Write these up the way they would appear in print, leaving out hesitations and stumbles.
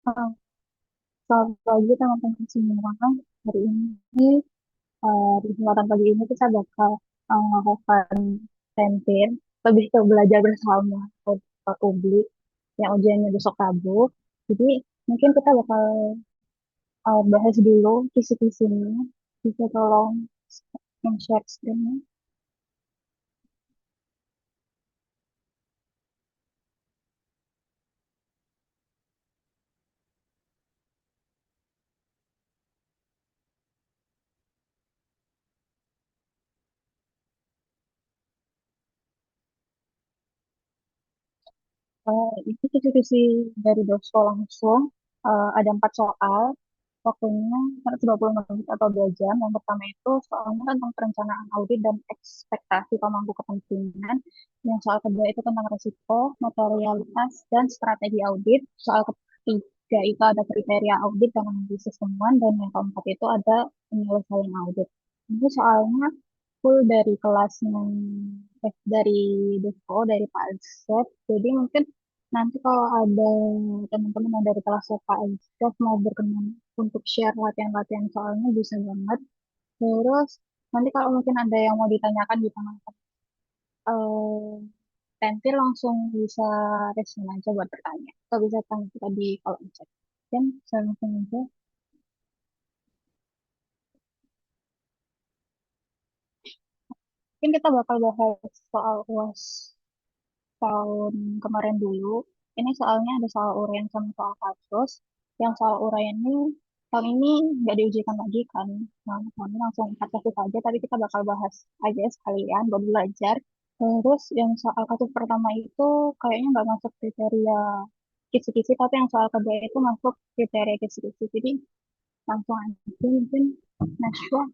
Eh, Selamat pagi teman-teman semua. Hari ini, di kesempatan pagi ini kita bakal melakukan campaign lebih ke belajar bersama publik yang ujiannya besok Rabu. Jadi mungkin kita bakal bahas dulu kisi-kisinya. Bisa tolong share screen. Itu kisi-kisi dari dosko langsung. Ada 4 soal. Waktunya 120 menit atau 2 jam. Yang pertama itu soalnya tentang perencanaan audit dan ekspektasi pemangku kepentingan. Yang soal kedua itu tentang risiko, materialitas, dan strategi audit. Soal ketiga itu ada kriteria audit dan analisis temuan. Dan yang keempat itu ada penyelesaian audit. Ini soalnya full dari kelasnya, dari Devo, dari Pak Alsef. Jadi mungkin nanti kalau ada teman-teman yang dari kelas Pak Alsef mau berkenan untuk share latihan-latihan soalnya bisa banget. Terus nanti kalau mungkin ada yang mau ditanyakan di tengah-tengah, nanti langsung bisa respon aja buat bertanya. Atau bisa tanya kita di kolom chat. Dan saya langsung aja. Mungkin kita bakal bahas soal UAS tahun kemarin dulu. Ini soalnya ada soal uraian sama soal kasus. Yang soal uraian ini tahun ini nggak diujikan lagi kan. Nah, kami langsung angkat kasus aja, tapi kita bakal bahas aja sekalian buat belajar. Terus yang soal kasus pertama itu kayaknya nggak masuk kriteria kisi-kisi, tapi yang soal kedua itu masuk kriteria kisi-kisi. Jadi langsung aja mungkin Nashwa.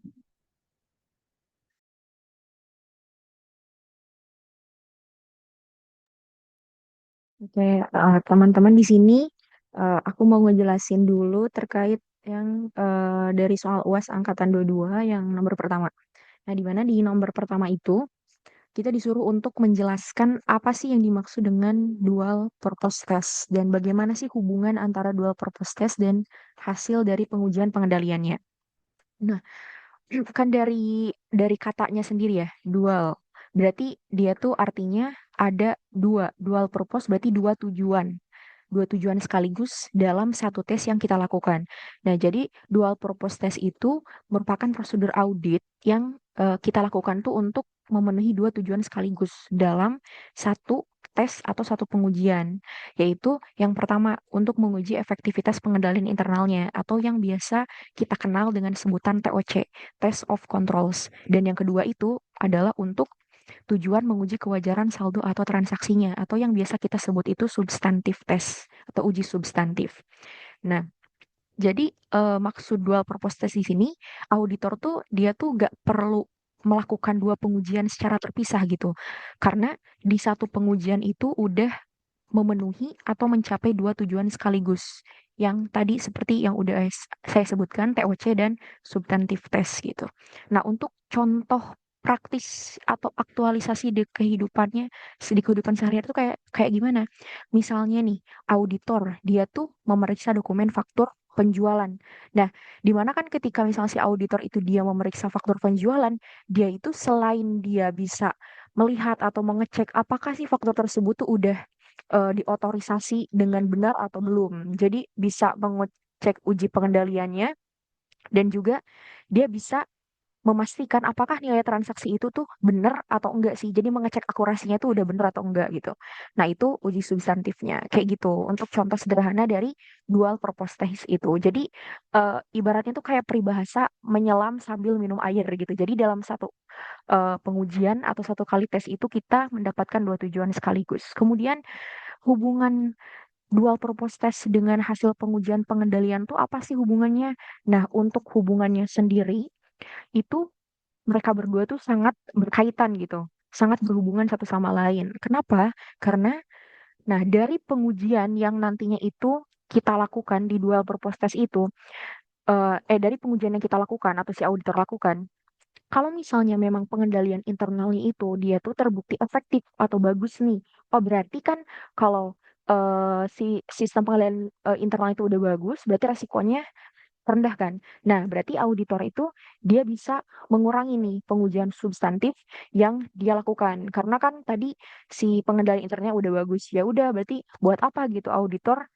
Oke, teman-teman di sini aku mau ngejelasin dulu terkait yang dari soal UAS angkatan 22 yang nomor pertama. Nah, di mana di nomor pertama itu kita disuruh untuk menjelaskan apa sih yang dimaksud dengan dual purpose test dan bagaimana sih hubungan antara dual purpose test dan hasil dari pengujian pengendaliannya. Nah, kan dari katanya sendiri ya, dual. Berarti dia tuh artinya ada dual purpose berarti dua tujuan sekaligus dalam satu tes yang kita lakukan. Nah, jadi dual purpose test itu merupakan prosedur audit yang kita lakukan tuh untuk memenuhi dua tujuan sekaligus dalam satu tes atau satu pengujian, yaitu yang pertama untuk menguji efektivitas pengendalian internalnya atau yang biasa kita kenal dengan sebutan TOC, Test of Controls. Dan yang kedua itu adalah untuk tujuan menguji kewajaran saldo atau transaksinya, atau yang biasa kita sebut itu substantif test atau uji substantif. Nah, jadi maksud dual purpose test di sini, auditor tuh dia tuh gak perlu melakukan dua pengujian secara terpisah gitu. Karena di satu pengujian itu udah memenuhi atau mencapai dua tujuan sekaligus. Yang tadi seperti yang udah saya sebutkan, TOC dan substantif test gitu. Nah, untuk contoh praktis atau aktualisasi di kehidupannya, di kehidupan sehari-hari itu kayak kayak gimana? Misalnya nih, auditor, dia tuh memeriksa dokumen faktur penjualan. Nah, di mana kan ketika misalnya si auditor itu dia memeriksa faktur penjualan, dia itu selain dia bisa melihat atau mengecek apakah si faktur tersebut tuh udah diotorisasi dengan benar atau belum. Jadi bisa mengecek uji pengendaliannya dan juga dia bisa memastikan apakah nilai transaksi itu tuh benar atau enggak sih. Jadi mengecek akurasinya itu udah benar atau enggak gitu. Nah, itu uji substantifnya. Kayak gitu. Untuk contoh sederhana dari dual purpose test itu. Jadi ibaratnya tuh kayak peribahasa menyelam sambil minum air gitu. Jadi dalam satu pengujian atau satu kali tes itu kita mendapatkan dua tujuan sekaligus. Kemudian hubungan dual purpose test dengan hasil pengujian pengendalian tuh apa sih hubungannya? Nah, untuk hubungannya sendiri itu mereka berdua tuh sangat berkaitan gitu, sangat berhubungan satu sama lain. Kenapa? Karena nah dari pengujian yang nantinya itu kita lakukan di dual purpose test itu, dari pengujian yang kita lakukan atau si auditor lakukan, kalau misalnya memang pengendalian internalnya itu dia tuh terbukti efektif atau bagus nih, oh berarti kan kalau si sistem pengendalian internal itu udah bagus, berarti resikonya rendah kan. Nah, berarti auditor itu dia bisa mengurangi nih pengujian substantif yang dia lakukan. Karena kan tadi si pengendalian internalnya udah bagus. Ya udah, berarti buat apa gitu auditor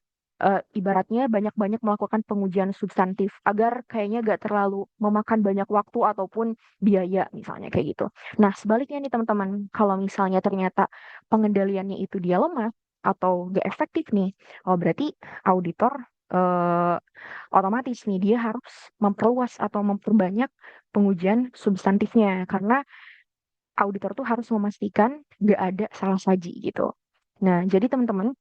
ibaratnya banyak-banyak melakukan pengujian substantif agar kayaknya gak terlalu memakan banyak waktu ataupun biaya misalnya kayak gitu. Nah, sebaliknya nih teman-teman, kalau misalnya ternyata pengendaliannya itu dia lemah atau gak efektif nih, oh berarti auditor eh, otomatis nih dia harus memperluas atau memperbanyak pengujian substantifnya karena auditor tuh harus memastikan gak ada salah saji gitu. Nah, jadi teman-teman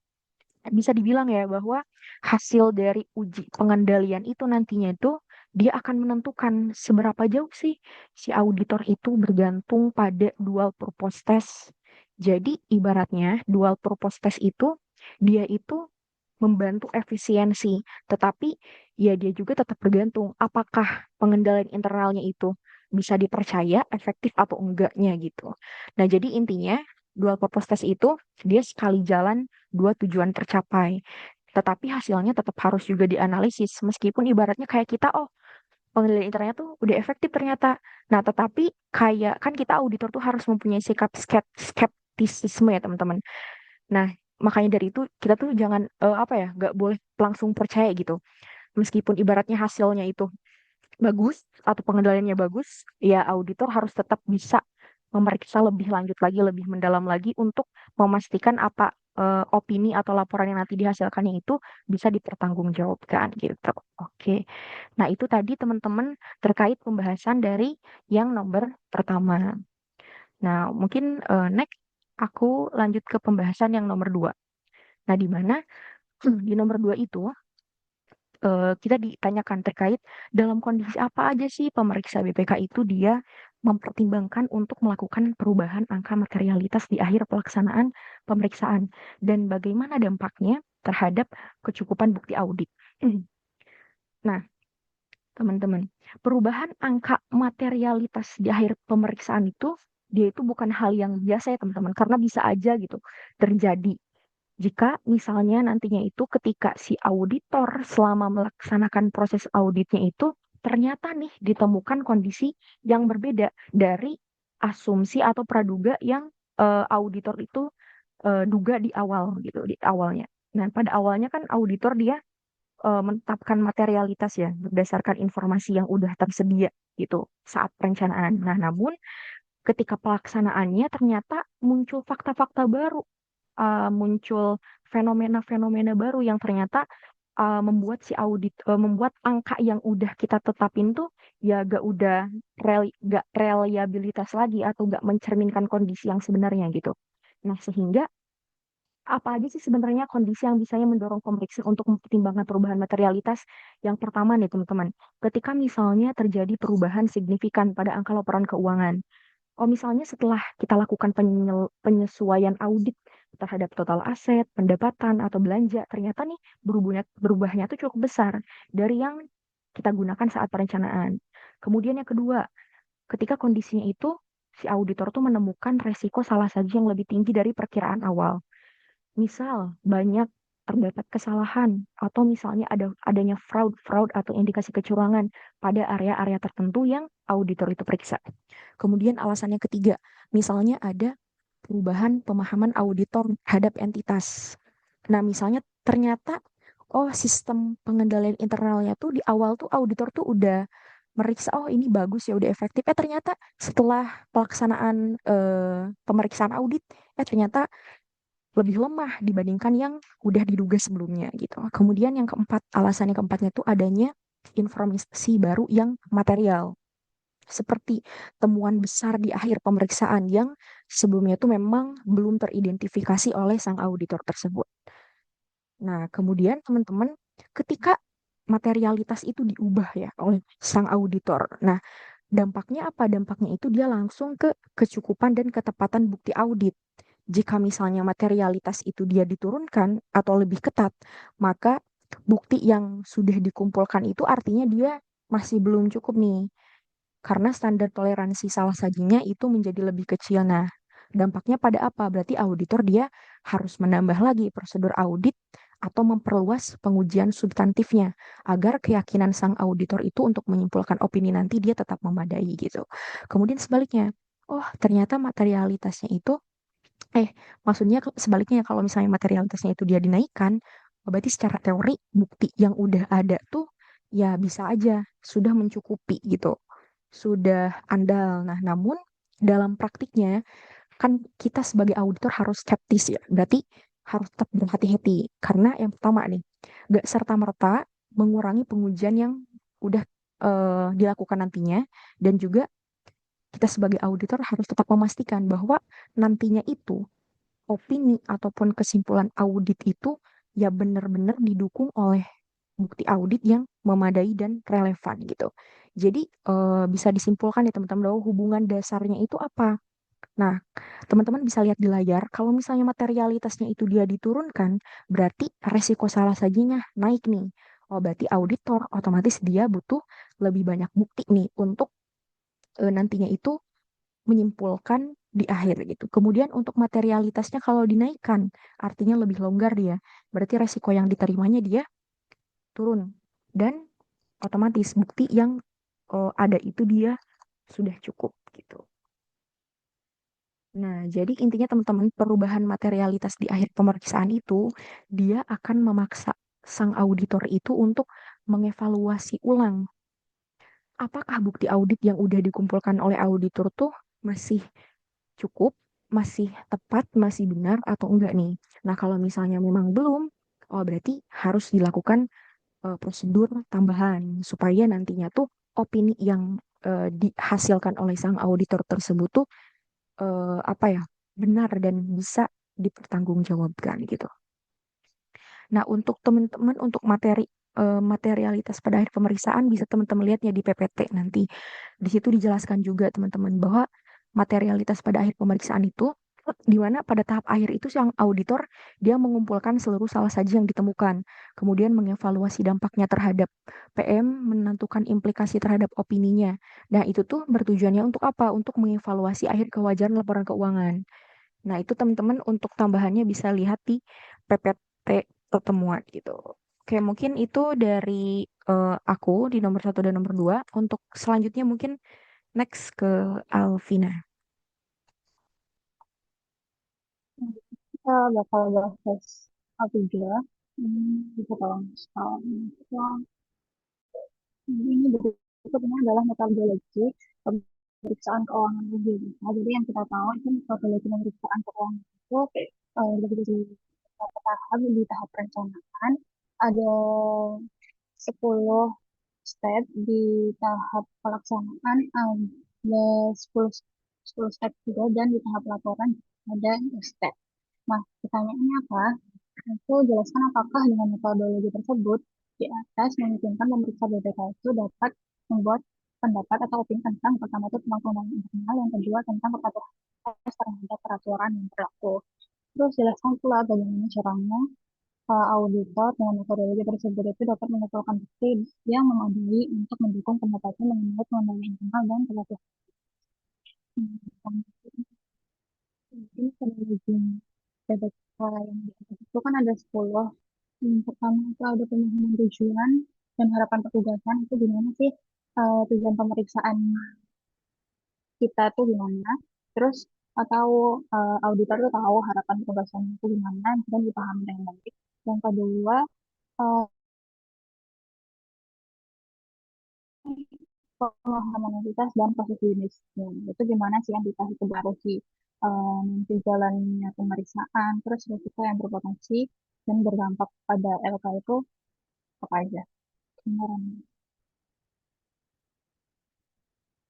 bisa dibilang ya bahwa hasil dari uji pengendalian itu nantinya itu dia akan menentukan seberapa jauh sih si auditor itu bergantung pada dual purpose test. Jadi ibaratnya dual purpose test itu dia itu membantu efisiensi, tetapi ya dia juga tetap bergantung apakah pengendalian internalnya itu bisa dipercaya, efektif atau enggaknya gitu. Nah, jadi intinya dual purpose test itu dia sekali jalan dua tujuan tercapai. Tetapi hasilnya tetap harus juga dianalisis meskipun ibaratnya kayak kita pengendalian internalnya tuh udah efektif ternyata. Nah, tetapi kayak kan kita auditor tuh harus mempunyai sikap skeptisisme ya teman-teman. Nah, makanya dari itu kita tuh jangan apa ya, nggak boleh langsung percaya gitu. Meskipun ibaratnya hasilnya itu bagus atau pengendaliannya bagus, ya auditor harus tetap bisa memeriksa lebih lanjut lagi, lebih mendalam lagi untuk memastikan apa opini atau laporan yang nanti dihasilkannya itu bisa dipertanggungjawabkan gitu. Oke. Nah, itu tadi teman-teman terkait pembahasan dari yang nomor pertama. Nah, mungkin next aku lanjut ke pembahasan yang nomor dua. Nah, di mana di nomor dua itu kita ditanyakan terkait dalam kondisi apa aja sih pemeriksa BPK itu dia mempertimbangkan untuk melakukan perubahan angka materialitas di akhir pelaksanaan pemeriksaan dan bagaimana dampaknya terhadap kecukupan bukti audit. Nah, teman-teman, perubahan angka materialitas di akhir pemeriksaan itu dia itu bukan hal yang biasa ya teman-teman karena bisa aja gitu terjadi jika misalnya nantinya itu ketika si auditor selama melaksanakan proses auditnya itu ternyata nih ditemukan kondisi yang berbeda dari asumsi atau praduga yang auditor itu duga di awal gitu, di awalnya. Nah, pada awalnya kan auditor dia menetapkan materialitas ya berdasarkan informasi yang udah tersedia gitu saat perencanaan. Nah, namun ketika pelaksanaannya ternyata muncul fakta-fakta baru, muncul fenomena-fenomena baru yang ternyata membuat si membuat angka yang udah kita tetapin tuh ya gak reliabilitas lagi atau gak mencerminkan kondisi yang sebenarnya gitu. Nah, sehingga apa aja sih sebenarnya kondisi yang bisanya mendorong pemeriksa untuk mempertimbangkan perubahan materialitas? Yang pertama nih teman-teman, ketika misalnya terjadi perubahan signifikan pada angka laporan keuangan. Oh, misalnya setelah kita lakukan penyesuaian audit terhadap total aset, pendapatan, atau belanja, ternyata nih berubahnya tuh cukup besar dari yang kita gunakan saat perencanaan. Kemudian yang kedua, ketika kondisinya itu si auditor tuh menemukan resiko salah saji yang lebih tinggi dari perkiraan awal. Misal, banyak terdapat kesalahan atau misalnya adanya fraud atau indikasi kecurangan pada area-area tertentu yang auditor itu periksa. Kemudian alasan yang ketiga, misalnya ada perubahan pemahaman auditor terhadap entitas. Nah, misalnya ternyata sistem pengendalian internalnya tuh di awal tuh auditor tuh udah meriksa ini bagus ya udah efektif. Ternyata setelah pelaksanaan pemeriksaan audit ternyata lebih lemah dibandingkan yang udah diduga sebelumnya gitu. Kemudian yang keempat, alasan yang keempatnya tuh adanya informasi baru yang material seperti temuan besar di akhir pemeriksaan yang sebelumnya itu memang belum teridentifikasi oleh sang auditor tersebut. Nah, kemudian teman-teman, ketika materialitas itu diubah ya oleh sang auditor. Nah, dampaknya apa? Dampaknya itu dia langsung ke kecukupan dan ketepatan bukti audit. Jika misalnya materialitas itu dia diturunkan atau lebih ketat, maka bukti yang sudah dikumpulkan itu artinya dia masih belum cukup nih karena standar toleransi salah sajinya itu menjadi lebih kecil. Nah, Dampaknya pada apa? Berarti auditor dia harus menambah lagi prosedur audit atau memperluas pengujian substantifnya agar keyakinan sang auditor itu untuk menyimpulkan opini nanti dia tetap memadai gitu. Kemudian sebaliknya, oh ternyata materialitasnya itu eh maksudnya sebaliknya kalau misalnya materialitasnya itu dia dinaikkan, berarti secara teori bukti yang udah ada tuh ya bisa aja sudah mencukupi gitu. Sudah andal. Nah, namun dalam praktiknya kan kita sebagai auditor harus skeptis ya. Berarti harus tetap berhati-hati karena yang pertama nih, gak serta-merta mengurangi pengujian yang udah dilakukan nantinya dan juga kita sebagai auditor harus tetap memastikan bahwa nantinya itu opini ataupun kesimpulan audit itu ya benar-benar didukung oleh bukti audit yang memadai dan relevan gitu. Jadi bisa disimpulkan ya teman-teman bahwa hubungan dasarnya itu apa. Nah, teman-teman bisa lihat di layar, kalau misalnya materialitasnya itu dia diturunkan, berarti resiko salah sajinya naik nih. Oh, berarti auditor otomatis dia butuh lebih banyak bukti nih untuk nantinya itu menyimpulkan di akhir gitu. Kemudian untuk materialitasnya kalau dinaikkan, artinya lebih longgar dia. Berarti resiko yang diterimanya dia turun. Dan otomatis bukti yang ada itu dia sudah cukup gitu. Nah, jadi intinya teman-teman, perubahan materialitas di akhir pemeriksaan itu, dia akan memaksa sang auditor itu untuk mengevaluasi ulang apakah bukti audit yang udah dikumpulkan oleh auditor tuh masih cukup, masih tepat, masih benar atau enggak nih. Nah, kalau misalnya memang belum, oh berarti harus dilakukan prosedur tambahan supaya nantinya tuh opini yang dihasilkan oleh sang auditor tersebut tuh apa ya, benar dan bisa dipertanggungjawabkan gitu. Nah, untuk teman-teman untuk materialitas pada akhir pemeriksaan bisa teman-teman lihat ya di PPT nanti. Di situ dijelaskan juga teman-teman bahwa materialitas pada akhir pemeriksaan itu di mana pada tahap akhir itu sang auditor dia mengumpulkan seluruh salah saji yang ditemukan, kemudian mengevaluasi dampaknya terhadap PM, menentukan implikasi terhadap opininya. Nah, itu tuh bertujuannya untuk apa? Untuk mengevaluasi akhir kewajaran laporan keuangan. Nah, itu teman-teman untuk tambahannya bisa lihat di PPT pertemuan gitu. Oke, mungkin itu dari aku di nomor satu dan nomor dua. Untuk selanjutnya mungkin next ke Alvina. Kita bakal bahas A3. Bisa tolong sekarang. Ini berikutnya adalah metodologi pemeriksaan keuangan UB. Nah, jadi yang kita tahu itu metodologi pemeriksaan keuangan itu dari tahap di tahap perencanaan ada 10 step, di tahap pelaksanaan ada 10 10 step juga, dan di tahap laporan ada step. Nah, pertanyaannya apa? Itu jelaskan apakah dengan metodologi tersebut di atas memungkinkan pemeriksa BPK itu dapat membuat pendapat atau opini tentang, pertama itu tentang undang internal, yang kedua tentang kepatuhan terhadap peraturan yang berlaku. Terus jelaskan pula bagaimana caranya auditor dengan metodologi tersebut itu dapat mengumpulkan bukti yang memadai untuk mendukung pendapatnya mengenai undang internal dan peraturan. Mungkin metodologi PBK yang di atas itu kan ada 10. Yang pertama itu ada pemahaman tujuan dan harapan petugasan, itu gimana sih tujuan pemeriksaan kita tuh gimana. Terus atau auditor tuh tahu harapan petugasan itu gimana dan dipahami dengan baik. Yang kedua, eh, pemahaman entitas dan proses bisnisnya. Itu gimana sih entitas itu mempengaruhi nanti jalannya pemeriksaan, terus risiko yang berpotensi dan berdampak pada LK itu apa aja. Sebenarnya.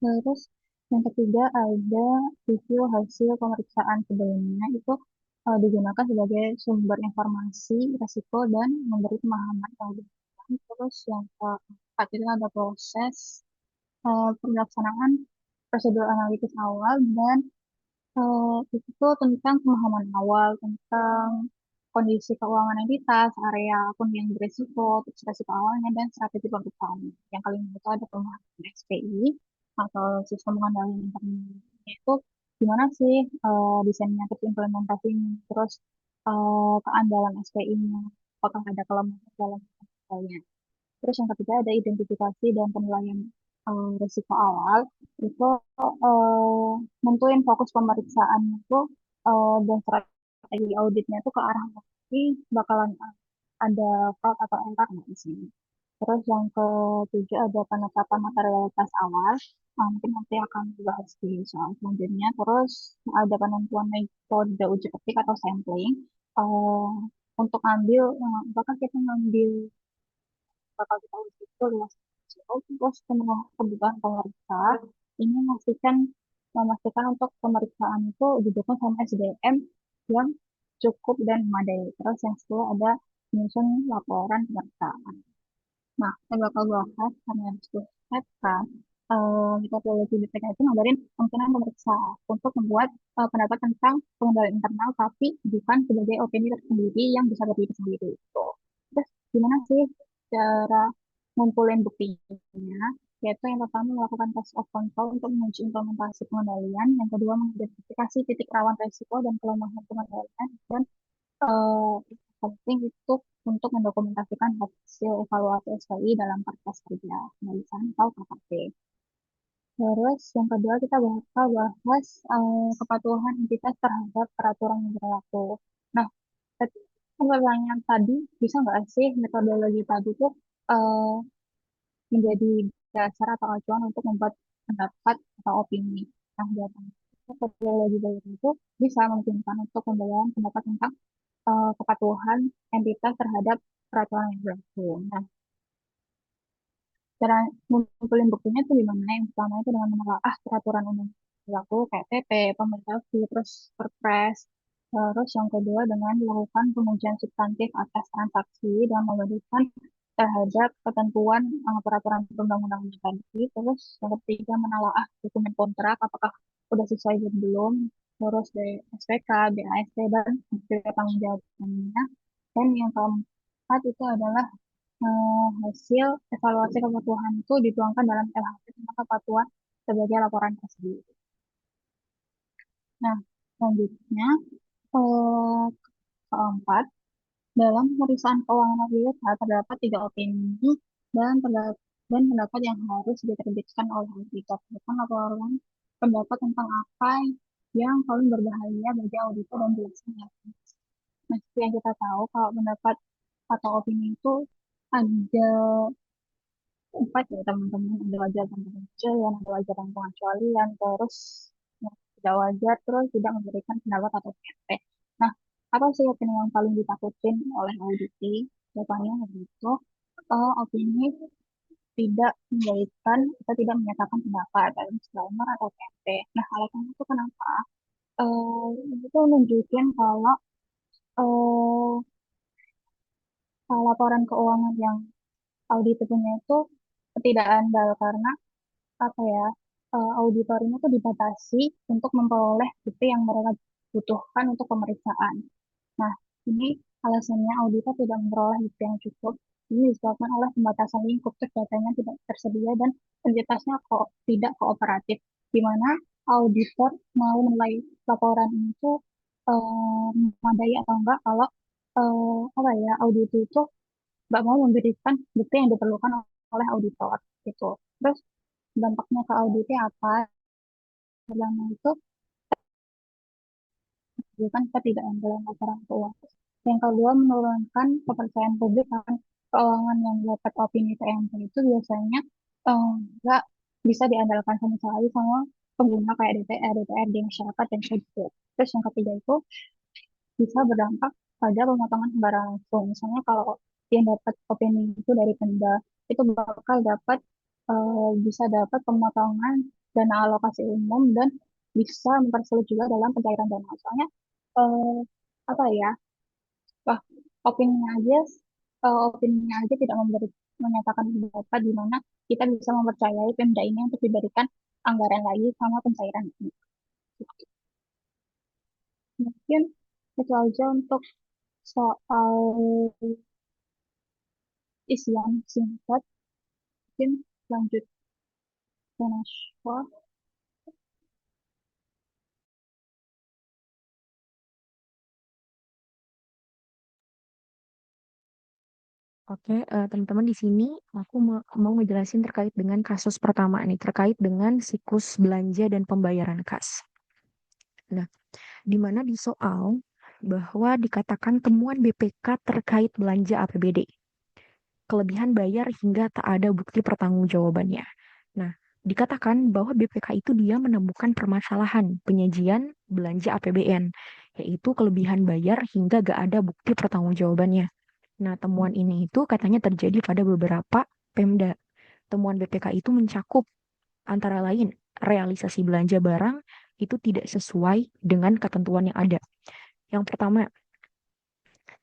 Terus yang ketiga ada review hasil pemeriksaan sebelumnya, itu digunakan sebagai sumber informasi risiko dan memberi pemahaman yang lebih dalam. Terus yang keempat itu ada proses pelaksanaan prosedur analitis awal, dan itu tentang pemahaman awal tentang kondisi keuangan entitas, area akun yang berisiko, terus resiko awalnya, dan strategi pemeriksaan. Yang kelima itu ada pemahaman SPI atau sistem pengendalian internal. Itu gimana sih desainnya, terus implementasinya, terus keandalan SPI-nya, apakah ada kelemahan dalam misalnya. Terus yang ketiga ada identifikasi dan penilaian risiko awal. Itu nentuin fokus pemeriksaan itu dan strategi auditnya itu ke arah nanti bakalan ada fraud atau error nggak di sini. Terus yang ketujuh ada penetapan materialitas awal. Mungkin nanti akan dibahas di soal selanjutnya. Terus ada penentuan metode uji petik atau sampling. Eh, untuk ngambil, apakah kita ngambil bakal kita uji itu luas kecil. Terus kebutuhan pemeriksa ini memastikan untuk pemeriksaan itu didukung sama SDM yang cukup dan memadai. Terus yang kedua ada menyusun laporan pemeriksaan. Nah, saya bakal bahas karena harus kan metodologi BPK itu ngabarin kemungkinan pemeriksaan untuk membuat pendapat tentang pengendalian internal, tapi bukan sebagai opini tersendiri yang bisa berdiri sendiri. Gitu. Terus gimana sih cara ngumpulin buktinya? Yaitu yang pertama melakukan test of control untuk menguji implementasi pengendalian, yang kedua mengidentifikasi titik rawan resiko dan kelemahan pengendalian, dan eh, penting itu untuk mendokumentasikan hasil evaluasi SPI dalam kertas kerja, penulisan atau KKP. Terus yang kedua kita bakal bahas kepatuhan entitas terhadap peraturan yang berlaku. Nah, pertanyaan tadi bisa nggak sih metodologi tadi tuh eh, menjadi dasar atau acuan untuk membuat pendapat atau opini? Nah, jawabannya metodologi baru itu bisa memungkinkan untuk pembelian pendapat tentang kepatuhan entitas terhadap peraturan yang berlaku. Nah, cara ngumpulin buktinya itu gimana? Yang pertama itu dengan menelaah peraturan umum berlaku kayak PP, pemerintah, terus Perpres. Terus yang kedua dengan melakukan pengujian substantif atas transaksi dan membandingkan terhadap ketentuan peraturan perundang-undangan tadi. Terus yang ketiga menelaah dokumen kontrak apakah sudah sesuai atau belum. Terus dari SPK, BAST dan juga tanggung jawabnya. Dan yang keempat itu adalah hasil evaluasi kepatuhan itu dituangkan dalam LHP tentang kepatuhan sebagai laporan tersebut. Nah, selanjutnya eh, keempat, dalam pemeriksaan keuangan otorita terdapat tiga opini dan pendapat yang harus diterbitkan oleh auditor. Bukan laporan pendapat tentang apa yang paling berbahaya bagi auditor dan jelasnya. Nah, seperti yang kita tahu, kalau pendapat atau opini itu ada empat ya teman-teman, ada wajar tanpa pengecualian, ada wajar tanpa pengecualian, terus yang tidak wajar, terus tidak memberikan pendapat atau PRT. Nah, apa sih opini yang paling ditakutin oleh auditi? Jawabannya begitu, opini tidak memberikan atau tidak menyatakan pendapat dalam disclaimer atau PRT. Nah, alasannya itu kenapa? Itu menunjukkan kalau eh, laporan keuangan yang audit punya itu tidak andal karena apa ya auditor ini tuh dibatasi untuk memperoleh bukti yang mereka butuhkan untuk pemeriksaan. Nah, ini alasannya auditor tidak memperoleh bukti yang cukup. Ini disebabkan oleh pembatasan lingkup, terus datanya tidak tersedia dan entitasnya kok tidak kooperatif, di mana auditor mau menilai laporan itu memadai atau enggak kalau apa ya audit itu nggak mau memberikan bukti yang diperlukan oleh auditor gitu. Terus dampaknya ke auditnya apa? Pertama itu menunjukkan ketidakadilan laporan keuangan. Yang kedua, menurunkan kepercayaan publik akan keuangan yang dapat opini TMP itu biasanya nggak bisa diandalkan sama sekali sama pengguna kayak DPR, DPRD, masyarakat, dan sebagainya. Terus yang ketiga itu bisa berdampak pada pemotongan secara langsung. Misalnya kalau yang dapat opini itu dari Pemda, itu bakal dapat bisa dapat pemotongan dana alokasi umum dan bisa mempersulit juga dalam pencairan dana. Soalnya eh, apa ya, wah, opininya aja opininya aja tidak menyatakan pendapat di mana kita bisa mempercayai Pemda ini untuk diberikan anggaran lagi sama pencairan ini. Mungkin itu aja untuk soal isian singkat. Mungkin lanjut ke Nashwa. Oke, teman-teman di sini aku mau ngejelasin terkait dengan kasus pertama nih, terkait dengan siklus belanja dan pembayaran kas. Nah, di mana di soal bahwa dikatakan temuan BPK terkait belanja APBD, kelebihan bayar hingga tak ada bukti pertanggungjawabannya. Nah, dikatakan bahwa BPK itu dia menemukan permasalahan penyajian belanja APBN, yaitu kelebihan bayar hingga gak ada bukti pertanggungjawabannya. Nah, temuan ini itu katanya terjadi pada beberapa Pemda. Temuan BPK itu mencakup antara lain realisasi belanja barang itu tidak sesuai dengan ketentuan yang ada. Yang pertama,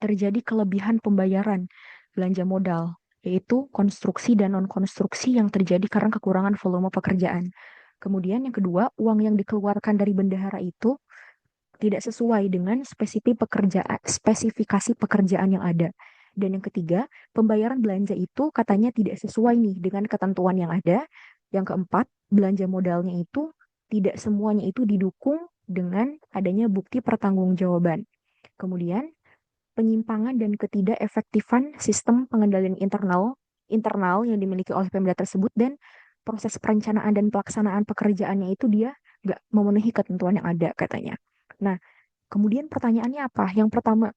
terjadi kelebihan pembayaran belanja modal, yaitu konstruksi dan non-konstruksi yang terjadi karena kekurangan volume pekerjaan. Kemudian yang kedua, uang yang dikeluarkan dari bendahara itu tidak sesuai dengan spesifikasi pekerjaan yang ada. Dan yang ketiga, pembayaran belanja itu katanya tidak sesuai nih dengan ketentuan yang ada. Yang keempat, belanja modalnya itu tidak semuanya itu didukung dengan adanya bukti pertanggungjawaban. Kemudian, penyimpangan dan ketidakefektifan sistem pengendalian internal yang dimiliki oleh Pemda tersebut dan proses perencanaan dan pelaksanaan pekerjaannya itu dia nggak memenuhi ketentuan yang ada katanya. Nah, kemudian pertanyaannya apa? Yang pertama,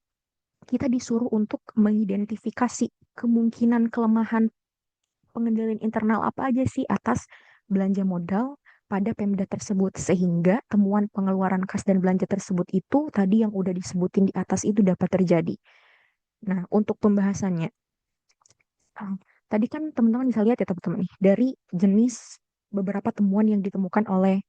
kita disuruh untuk mengidentifikasi kemungkinan kelemahan pengendalian internal apa aja sih atas belanja modal pada Pemda tersebut sehingga temuan pengeluaran kas dan belanja tersebut itu tadi yang udah disebutin di atas itu dapat terjadi. Nah, untuk pembahasannya, ah, tadi kan teman-teman bisa lihat ya teman-teman nih dari jenis beberapa temuan yang ditemukan oleh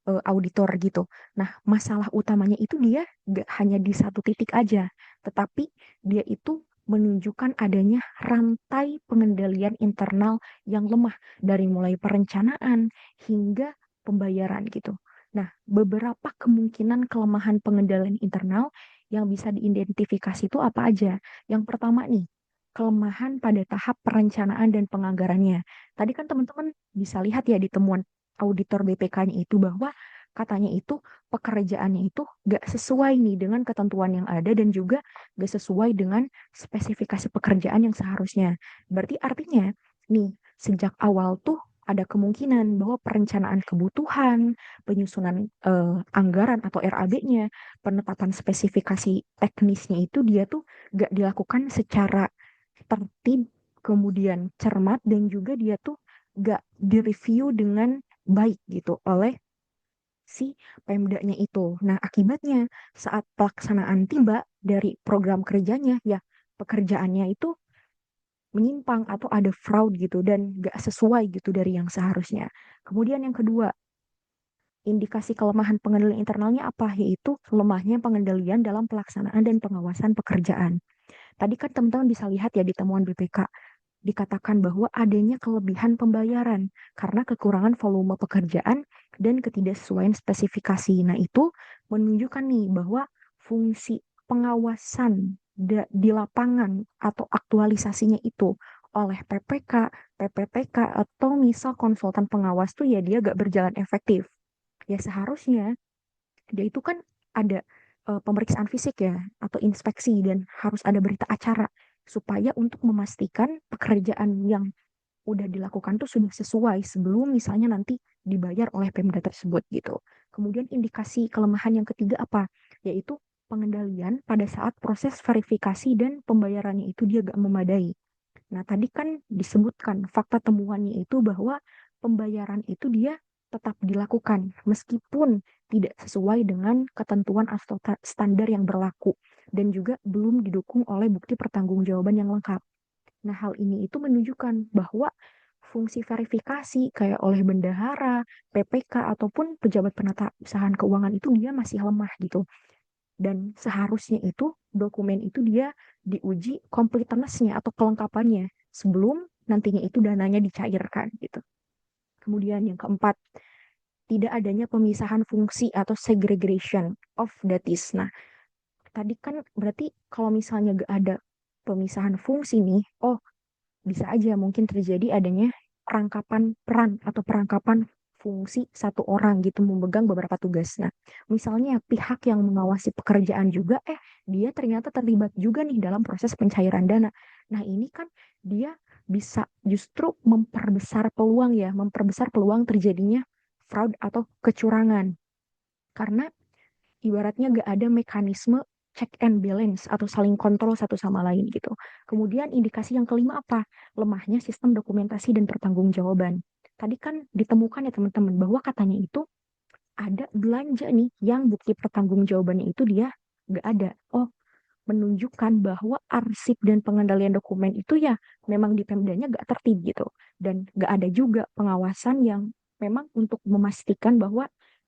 auditor gitu. Nah, masalah utamanya itu dia nggak hanya di satu titik aja, tetapi dia itu menunjukkan adanya rantai pengendalian internal yang lemah dari mulai perencanaan hingga pembayaran gitu. Nah, beberapa kemungkinan kelemahan pengendalian internal yang bisa diidentifikasi itu apa aja? Yang pertama nih, kelemahan pada tahap perencanaan dan penganggarannya. Tadi kan teman-teman bisa lihat ya di temuan auditor BPK-nya itu bahwa katanya itu pekerjaannya itu gak sesuai nih dengan ketentuan yang ada dan juga gak sesuai dengan spesifikasi pekerjaan yang seharusnya. Berarti artinya nih sejak awal tuh ada kemungkinan bahwa perencanaan kebutuhan, penyusunan anggaran atau RAB-nya, penetapan spesifikasi teknisnya itu dia tuh gak dilakukan secara tertib, kemudian cermat dan juga dia tuh gak direview dengan baik gitu oleh si Pemdanya itu. Nah, akibatnya saat pelaksanaan tiba dari program kerjanya, ya pekerjaannya itu menyimpang atau ada fraud gitu dan gak sesuai gitu dari yang seharusnya. Kemudian yang kedua, indikasi kelemahan pengendalian internalnya apa? Yaitu lemahnya pengendalian dalam pelaksanaan dan pengawasan pekerjaan. Tadi kan teman-teman bisa lihat ya di temuan BPK, dikatakan bahwa adanya kelebihan pembayaran karena kekurangan volume pekerjaan dan ketidaksesuaian spesifikasi. Nah, itu menunjukkan nih bahwa fungsi pengawasan di lapangan atau aktualisasinya itu oleh PPK, PPPK, atau misal konsultan pengawas tuh ya dia gak berjalan efektif. Ya seharusnya dia itu kan ada pemeriksaan fisik ya atau inspeksi dan harus ada berita acara supaya untuk memastikan pekerjaan yang udah dilakukan tuh sudah sesuai sebelum misalnya nanti dibayar oleh Pemda tersebut gitu. Kemudian indikasi kelemahan yang ketiga apa? Yaitu pengendalian pada saat proses verifikasi dan pembayarannya itu dia gak memadai. Nah, tadi kan disebutkan fakta temuannya itu bahwa pembayaran itu dia tetap dilakukan meskipun tidak sesuai dengan ketentuan atau standar yang berlaku dan juga belum didukung oleh bukti pertanggungjawaban yang lengkap. Nah, hal ini itu menunjukkan bahwa fungsi verifikasi kayak oleh bendahara, PPK ataupun pejabat penata usahaan keuangan itu dia masih lemah gitu. Dan seharusnya itu dokumen itu dia diuji completeness-nya atau kelengkapannya sebelum nantinya itu dananya dicairkan gitu. Kemudian yang keempat, tidak adanya pemisahan fungsi atau segregation of duties. Nah, tadi kan berarti kalau misalnya gak ada pemisahan fungsi nih, oh bisa aja mungkin terjadi adanya perangkapan peran atau perangkapan fungsi satu orang gitu memegang beberapa tugas. Nah, misalnya pihak yang mengawasi pekerjaan juga, dia ternyata terlibat juga nih dalam proses pencairan dana. Nah, ini kan dia bisa justru memperbesar peluang terjadinya fraud atau kecurangan. Karena ibaratnya gak ada mekanisme check and balance atau saling kontrol satu sama lain gitu. Kemudian indikasi yang kelima apa? Lemahnya sistem dokumentasi dan pertanggungjawaban. Tadi kan ditemukan ya teman-teman bahwa katanya itu ada belanja nih yang bukti pertanggungjawabannya itu dia gak ada. Oh, menunjukkan bahwa arsip dan pengendalian dokumen itu ya memang di Pemdanya gak tertib gitu. Dan gak ada juga pengawasan yang memang untuk memastikan bahwa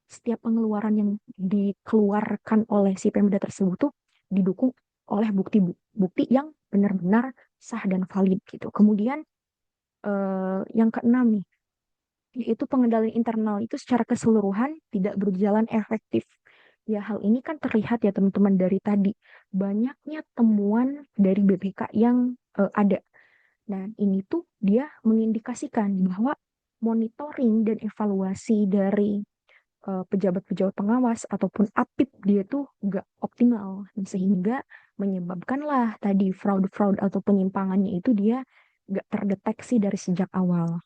setiap pengeluaran yang dikeluarkan oleh si Pemda tersebut tuh didukung oleh bukti-bukti yang benar-benar sah dan valid gitu. Kemudian yang keenam nih, yaitu pengendalian internal itu secara keseluruhan tidak berjalan efektif. Ya, hal ini kan terlihat ya teman-teman dari tadi. Banyaknya temuan dari BPK yang ada. Nah, ini tuh dia mengindikasikan bahwa monitoring dan evaluasi dari pejabat-pejabat pengawas ataupun APIP dia tuh nggak optimal. Sehingga menyebabkanlah tadi fraud-fraud atau penyimpangannya itu dia nggak terdeteksi dari sejak awal.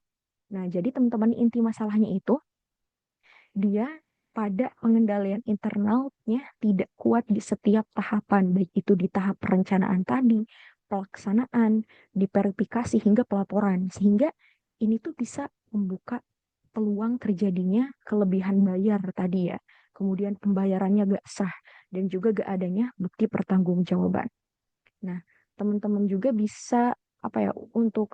Nah, jadi teman-teman inti masalahnya itu dia pada pengendalian internalnya tidak kuat di setiap tahapan, baik itu di tahap perencanaan tadi, pelaksanaan, diverifikasi hingga pelaporan. Sehingga ini tuh bisa membuka peluang terjadinya kelebihan bayar tadi ya. Kemudian pembayarannya gak sah dan juga gak adanya bukti pertanggungjawaban. Nah, teman-teman juga bisa apa ya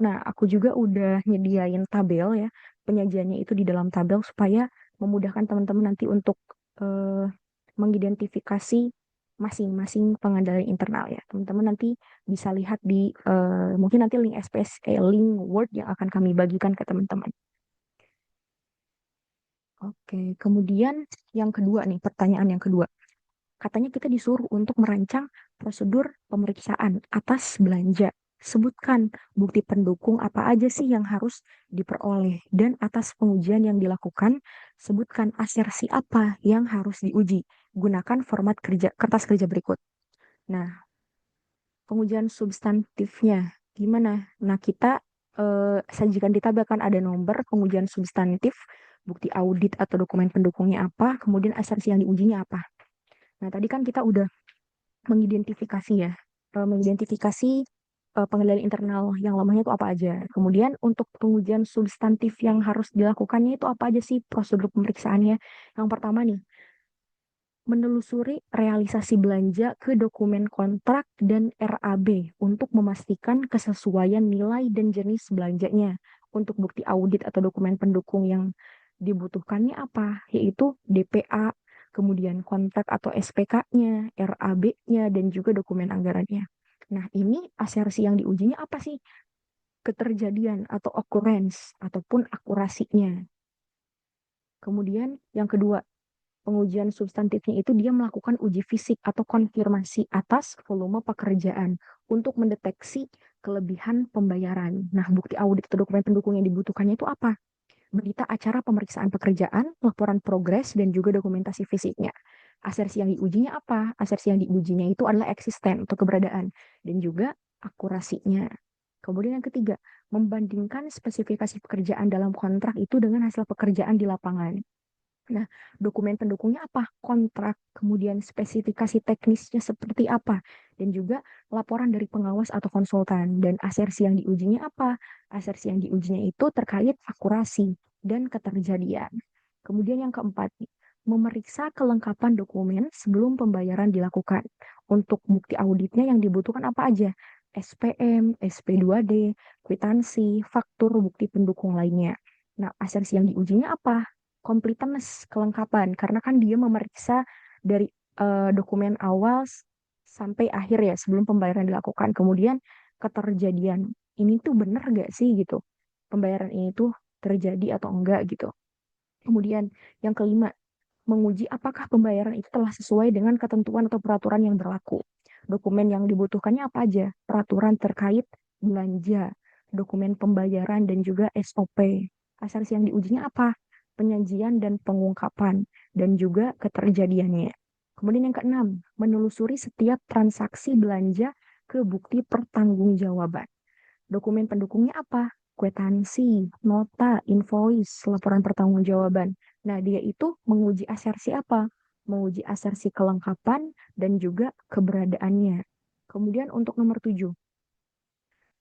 nah aku juga udah nyediain tabel ya penyajiannya itu di dalam tabel supaya memudahkan teman-teman nanti untuk eh, mengidentifikasi masing-masing pengendalian internal ya. Teman-teman nanti bisa lihat di mungkin nanti link SPS link Word yang akan kami bagikan ke teman-teman. Oke, kemudian yang kedua nih, pertanyaan yang kedua. Katanya kita disuruh untuk merancang prosedur pemeriksaan atas belanja. Sebutkan bukti pendukung apa aja sih yang harus diperoleh dan atas pengujian yang dilakukan, sebutkan asersi apa yang harus diuji. Gunakan format kertas kerja berikut. Nah, pengujian substantifnya gimana? Nah, kita sajikan di tabel kan ada nomor pengujian substantif, bukti audit atau dokumen pendukungnya apa, kemudian asersi yang diujinya apa. Nah, tadi kan kita udah mengidentifikasi ya, mengidentifikasi pengendalian internal yang lamanya itu apa aja. Kemudian untuk pengujian substantif yang harus dilakukannya itu apa aja sih prosedur pemeriksaannya. Yang pertama nih, menelusuri realisasi belanja ke dokumen kontrak dan RAB untuk memastikan kesesuaian nilai dan jenis belanjanya. Untuk bukti audit atau dokumen pendukung yang dibutuhkannya apa? Yaitu DPA, kemudian kontrak atau SPK-nya, RAB-nya, dan juga dokumen anggarannya. Nah, ini asersi yang diujinya apa sih? Keterjadian atau occurrence ataupun akurasinya. Kemudian yang kedua, pengujian substantifnya itu dia melakukan uji fisik atau konfirmasi atas volume pekerjaan untuk mendeteksi kelebihan pembayaran. Nah, bukti audit atau dokumen pendukung yang dibutuhkannya itu apa? Berita acara pemeriksaan pekerjaan, laporan progres, dan juga dokumentasi fisiknya. Asersi yang diujinya apa? Asersi yang diujinya itu adalah eksisten atau keberadaan dan juga akurasinya. Kemudian yang ketiga, membandingkan spesifikasi pekerjaan dalam kontrak itu dengan hasil pekerjaan di lapangan. Nah, dokumen pendukungnya apa? Kontrak, kemudian spesifikasi teknisnya seperti apa, dan juga laporan dari pengawas atau konsultan. Dan asersi yang diujinya apa? Asersi yang diujinya itu terkait akurasi dan keterjadian. Kemudian yang keempat, memeriksa kelengkapan dokumen sebelum pembayaran dilakukan. Untuk bukti auditnya yang dibutuhkan apa aja? SPM, SP2D, kwitansi, faktur, bukti pendukung lainnya. Nah, asersi yang diujinya apa? Completeness, kelengkapan, karena kan dia memeriksa dari dokumen awal sampai akhir ya sebelum pembayaran dilakukan. Kemudian keterjadian, ini tuh benar gak sih gitu? Pembayaran ini tuh terjadi atau enggak gitu. Kemudian yang kelima, menguji apakah pembayaran itu telah sesuai dengan ketentuan atau peraturan yang berlaku. Dokumen yang dibutuhkannya apa aja? Peraturan terkait belanja, dokumen pembayaran, dan juga SOP. Asas yang diujinya apa? Penyajian dan pengungkapan, dan juga keterjadiannya. Kemudian yang keenam, menelusuri setiap transaksi belanja ke bukti pertanggungjawaban. Dokumen pendukungnya apa? Kwitansi, nota, invoice, laporan pertanggungjawaban. Nah, dia itu menguji asersi apa? Menguji asersi kelengkapan dan juga keberadaannya. Kemudian untuk nomor 7,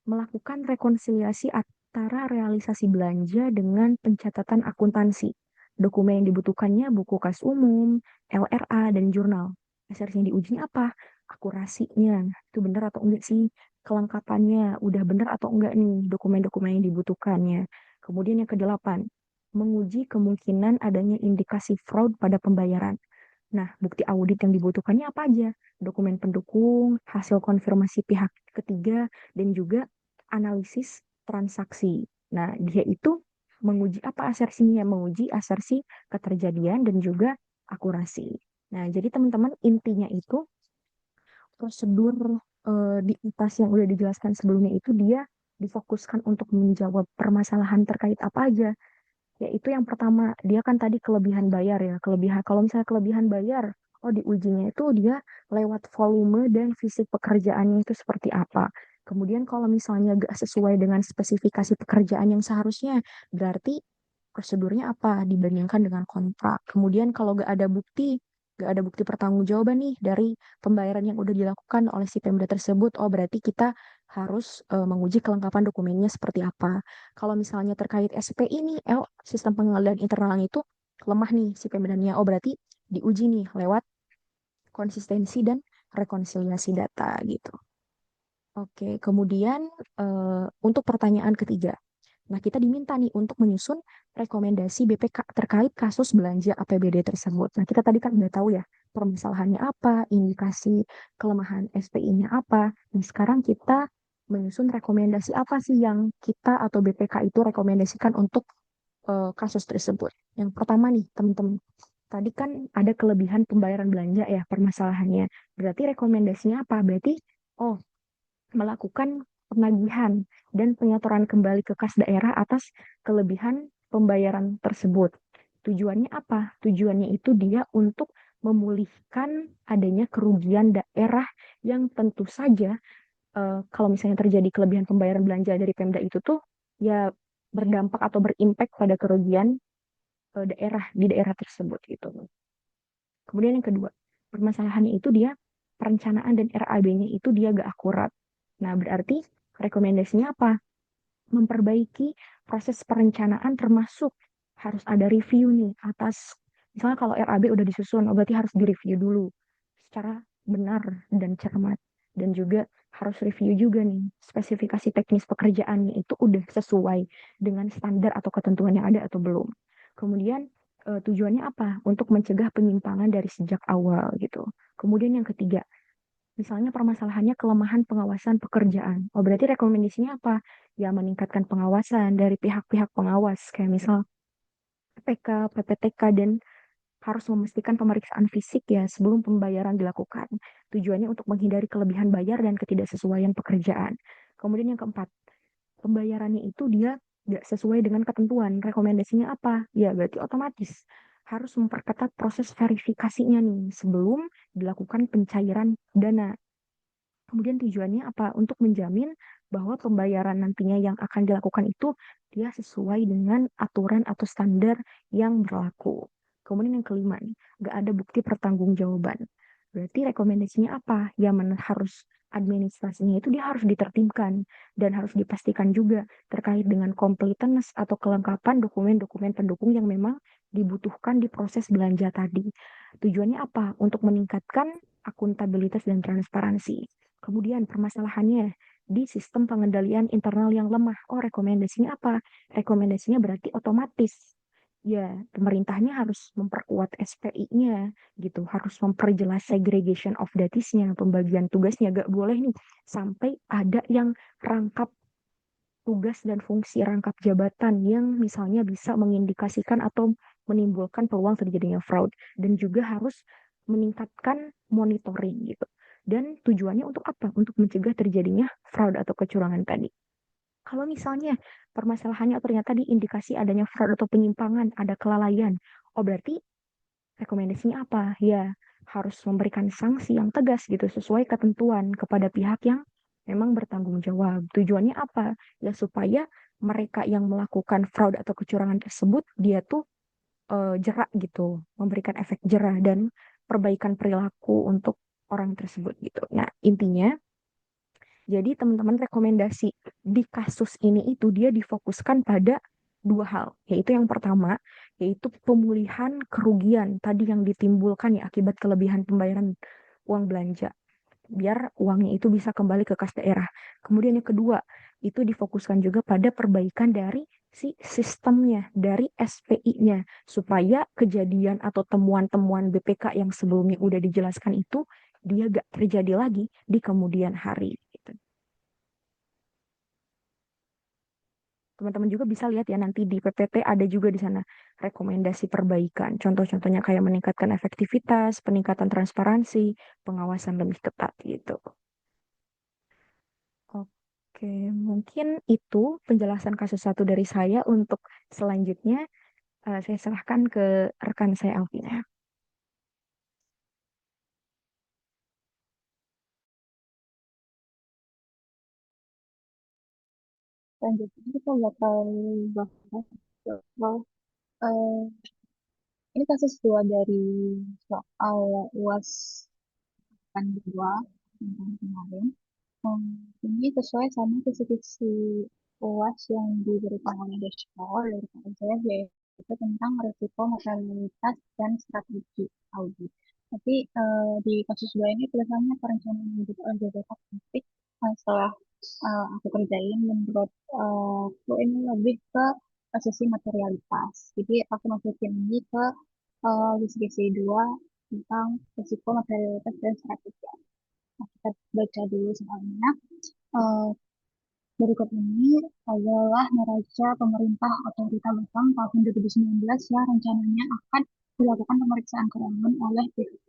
melakukan rekonsiliasi antara realisasi belanja dengan pencatatan akuntansi. Dokumen yang dibutuhkannya buku kas umum, LRA, dan jurnal. Asersi yang diujinya apa? Akurasinya. Itu benar atau enggak sih? Kelengkapannya udah benar atau enggak nih dokumen-dokumen yang dibutuhkannya. Kemudian yang kedelapan, menguji kemungkinan adanya indikasi fraud pada pembayaran. Nah, bukti audit yang dibutuhkannya apa aja? Dokumen pendukung, hasil konfirmasi pihak ketiga, dan juga analisis transaksi. Nah, dia itu menguji apa asersinya? Menguji asersi keterjadian dan juga akurasi. Nah, jadi teman-teman intinya itu prosedur di atas yang udah dijelaskan sebelumnya itu dia difokuskan untuk menjawab permasalahan terkait apa aja. Yaitu yang pertama, dia kan tadi kelebihan bayar ya. Kelebihan, kalau misalnya kelebihan bayar, oh diujinya itu dia lewat volume dan fisik pekerjaannya itu seperti apa. Kemudian kalau misalnya gak sesuai dengan spesifikasi pekerjaan yang seharusnya, berarti prosedurnya apa dibandingkan dengan kontrak. Kemudian kalau gak ada bukti pertanggungjawaban nih dari pembayaran yang udah dilakukan oleh si Pemda tersebut, oh berarti kita harus menguji kelengkapan dokumennya seperti apa. Kalau misalnya terkait SPI nih, sistem pengendalian internalnya itu lemah nih si Pemdanya, oh berarti diuji nih lewat konsistensi dan rekonsiliasi data gitu. Oke, kemudian untuk pertanyaan ketiga. Nah, kita diminta nih untuk menyusun rekomendasi BPK terkait kasus belanja APBD tersebut. Nah, kita tadi kan udah tahu ya, permasalahannya apa, indikasi kelemahan SPI-nya apa. Nah, sekarang kita menyusun rekomendasi apa sih yang kita atau BPK itu rekomendasikan untuk kasus tersebut. Yang pertama nih, teman-teman. Tadi kan ada kelebihan pembayaran belanja ya permasalahannya. Berarti rekomendasinya apa? Berarti, oh, melakukan penagihan dan penyetoran kembali ke kas daerah atas kelebihan pembayaran tersebut. Tujuannya apa? Tujuannya itu dia untuk memulihkan adanya kerugian daerah yang tentu saja kalau misalnya terjadi kelebihan pembayaran belanja dari Pemda itu tuh ya berdampak atau berimpact pada kerugian daerah di daerah tersebut gitu. Kemudian yang kedua, permasalahannya itu dia perencanaan dan RAB-nya itu dia gak akurat. Nah, berarti rekomendasinya apa? Memperbaiki proses perencanaan termasuk harus ada review nih atas, misalnya kalau RAB udah disusun, oh berarti harus direview dulu secara benar dan cermat. Dan juga harus review juga nih, spesifikasi teknis pekerjaannya itu udah sesuai dengan standar atau ketentuan yang ada atau belum. Kemudian tujuannya apa? Untuk mencegah penyimpangan dari sejak awal gitu. Kemudian yang ketiga, misalnya permasalahannya kelemahan pengawasan pekerjaan. Oh, berarti rekomendasinya apa? Ya, meningkatkan pengawasan dari pihak-pihak pengawas, kayak misal PPK, PPTK, dan harus memastikan pemeriksaan fisik ya sebelum pembayaran dilakukan. Tujuannya untuk menghindari kelebihan bayar dan ketidaksesuaian pekerjaan. Kemudian yang keempat, pembayarannya itu dia nggak sesuai dengan ketentuan. Rekomendasinya apa? Ya, berarti otomatis harus memperketat proses verifikasinya nih sebelum dilakukan pencairan dana. Kemudian tujuannya apa? Untuk menjamin bahwa pembayaran nantinya yang akan dilakukan itu dia sesuai dengan aturan atau standar yang berlaku. Kemudian yang kelima nih, nggak ada bukti pertanggungjawaban. Berarti rekomendasinya apa? Ya harus administrasinya itu dia harus ditertibkan dan harus dipastikan juga terkait dengan completeness atau kelengkapan dokumen-dokumen pendukung yang memang dibutuhkan di proses belanja tadi. Tujuannya apa? Untuk meningkatkan akuntabilitas dan transparansi. Kemudian permasalahannya di sistem pengendalian internal yang lemah. Oh, rekomendasinya apa? Rekomendasinya berarti otomatis. Ya, pemerintahnya harus memperkuat SPI-nya gitu, harus memperjelas segregation of duties-nya, pembagian tugasnya. Gak boleh nih sampai ada yang rangkap tugas dan fungsi rangkap jabatan yang misalnya bisa mengindikasikan atau menimbulkan peluang terjadinya fraud. Dan juga harus meningkatkan monitoring gitu. Dan tujuannya untuk apa? Untuk mencegah terjadinya fraud atau kecurangan tadi. Kalau misalnya permasalahannya ternyata diindikasi adanya fraud atau penyimpangan, ada kelalaian, oh berarti rekomendasinya apa? Ya harus memberikan sanksi yang tegas gitu sesuai ketentuan kepada pihak yang memang bertanggung jawab. Tujuannya apa? Ya supaya mereka yang melakukan fraud atau kecurangan tersebut dia tuh jerak gitu, memberikan efek jerah dan perbaikan perilaku untuk orang tersebut gitu. Nah, intinya jadi teman-teman rekomendasi di kasus ini itu dia difokuskan pada dua hal, yaitu yang pertama, yaitu pemulihan kerugian tadi yang ditimbulkan ya akibat kelebihan pembayaran uang belanja, biar uangnya itu bisa kembali ke kas daerah. Kemudian yang kedua, itu difokuskan juga pada perbaikan dari si sistemnya, dari SPI-nya, supaya kejadian atau temuan-temuan BPK yang sebelumnya udah dijelaskan itu dia gak terjadi lagi di kemudian hari. Gitu. Teman-teman juga bisa lihat ya nanti di PPT ada juga di sana rekomendasi perbaikan. Contoh-contohnya kayak meningkatkan efektivitas, peningkatan transparansi, pengawasan lebih ketat gitu. Oke, mungkin itu penjelasan kasus satu dari saya. Untuk selanjutnya, saya serahkan ke rekan saya Alvina. Selanjutnya kita bakal bahas soal, eh, ini kasus dua dari soal UAS kan dua tentang kemarin. Ini sesuai sama kisi-kisi UAS yang diberikan oleh Desko dari saya, yaitu tentang risiko materialitas dan strategi audit. Tapi di kasus dua ini tulisannya perencanaan audit oleh JPK, tapi setelah aku kerjain menurut aku ini lebih ke sisi materialitas. Jadi aku masukin ini ke kisi-kisi dua tentang risiko materialitas dan strategi. Nah, kita baca dulu soalnya. Eh, Berikut ini adalah neraca pemerintah otorita Batam tahun 2019 yang rencananya akan dilakukan pemeriksaan keuangan oleh BPK.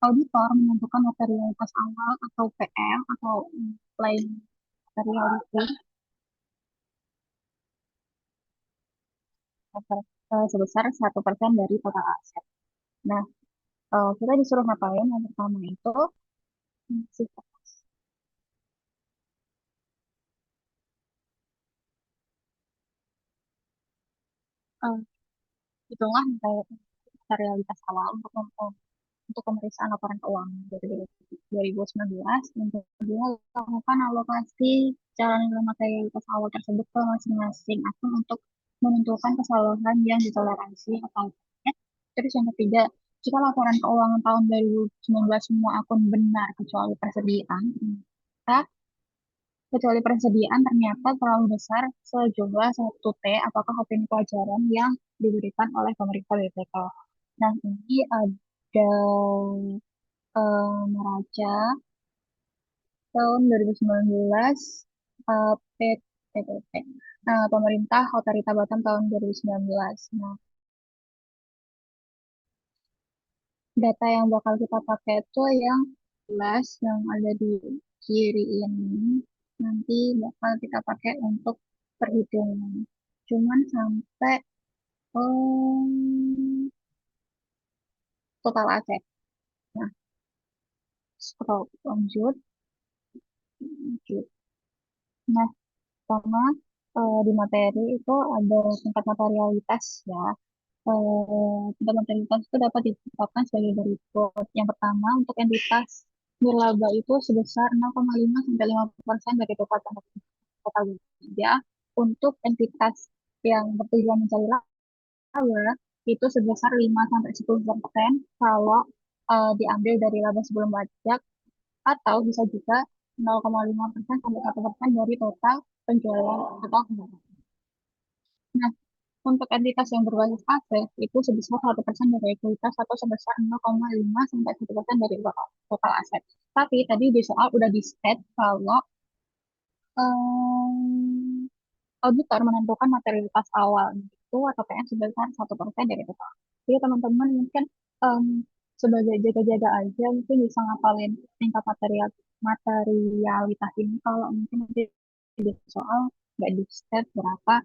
Auditor menentukan materialitas awal atau PM atau plain materiality sebesar 1% dari total aset. Nah, kita disuruh ngapain? Yang pertama itu eh, hitunglah materialitas awal untuk pemeriksaan laporan keuangan dari 2019. Yang kedua, lakukan alokasi jalan nilai materialitas awal tersebut ke masing-masing akun untuk menentukan kesalahan yang ditoleransi atau tidak. Terus yang ketiga, jika laporan keuangan tahun 2019 semua akun benar kecuali persediaan ternyata terlalu besar sejumlah 1T, apakah opini pelajaran yang diberikan oleh pemerintah BPK. Nah, ini ada neraca tahun 2019 PTT. Nah, pemerintah Otorita Batam tahun 2019. Nah, data yang bakal kita pakai itu yang jelas yang ada di kiri ini nanti bakal kita pakai untuk perhitungan. Cuman sampai total aset. Nah, scroll lanjut, lanjut. Nah, sama di materi itu ada tingkat materialitas ya. Tingkat materialitas itu dapat ditetapkan sebagai berikut. Yang pertama, untuk entitas nirlaba itu sebesar 0,5 sampai 5% dari total total belanja. Untuk entitas yang bertujuan mencari laba itu sebesar 5 sampai 10% kalau diambil dari laba sebelum pajak, atau bisa juga 0,5% sampai 1% dari total penjualan atau pendapatan. Nah, untuk entitas yang berbasis aset itu sebesar 1% dari ekuitas atau sebesar 0,5 sampai 1% dari total aset. Tapi tadi di soal udah di state kalau um, auditor menentukan materialitas awal itu atau PM sebesar 1% dari total. Jadi teman-teman mungkin em, sebagai jaga-jaga aja mungkin bisa ngapalin tingkat materialitas ini kalau mungkin nanti di soal nggak di state berapa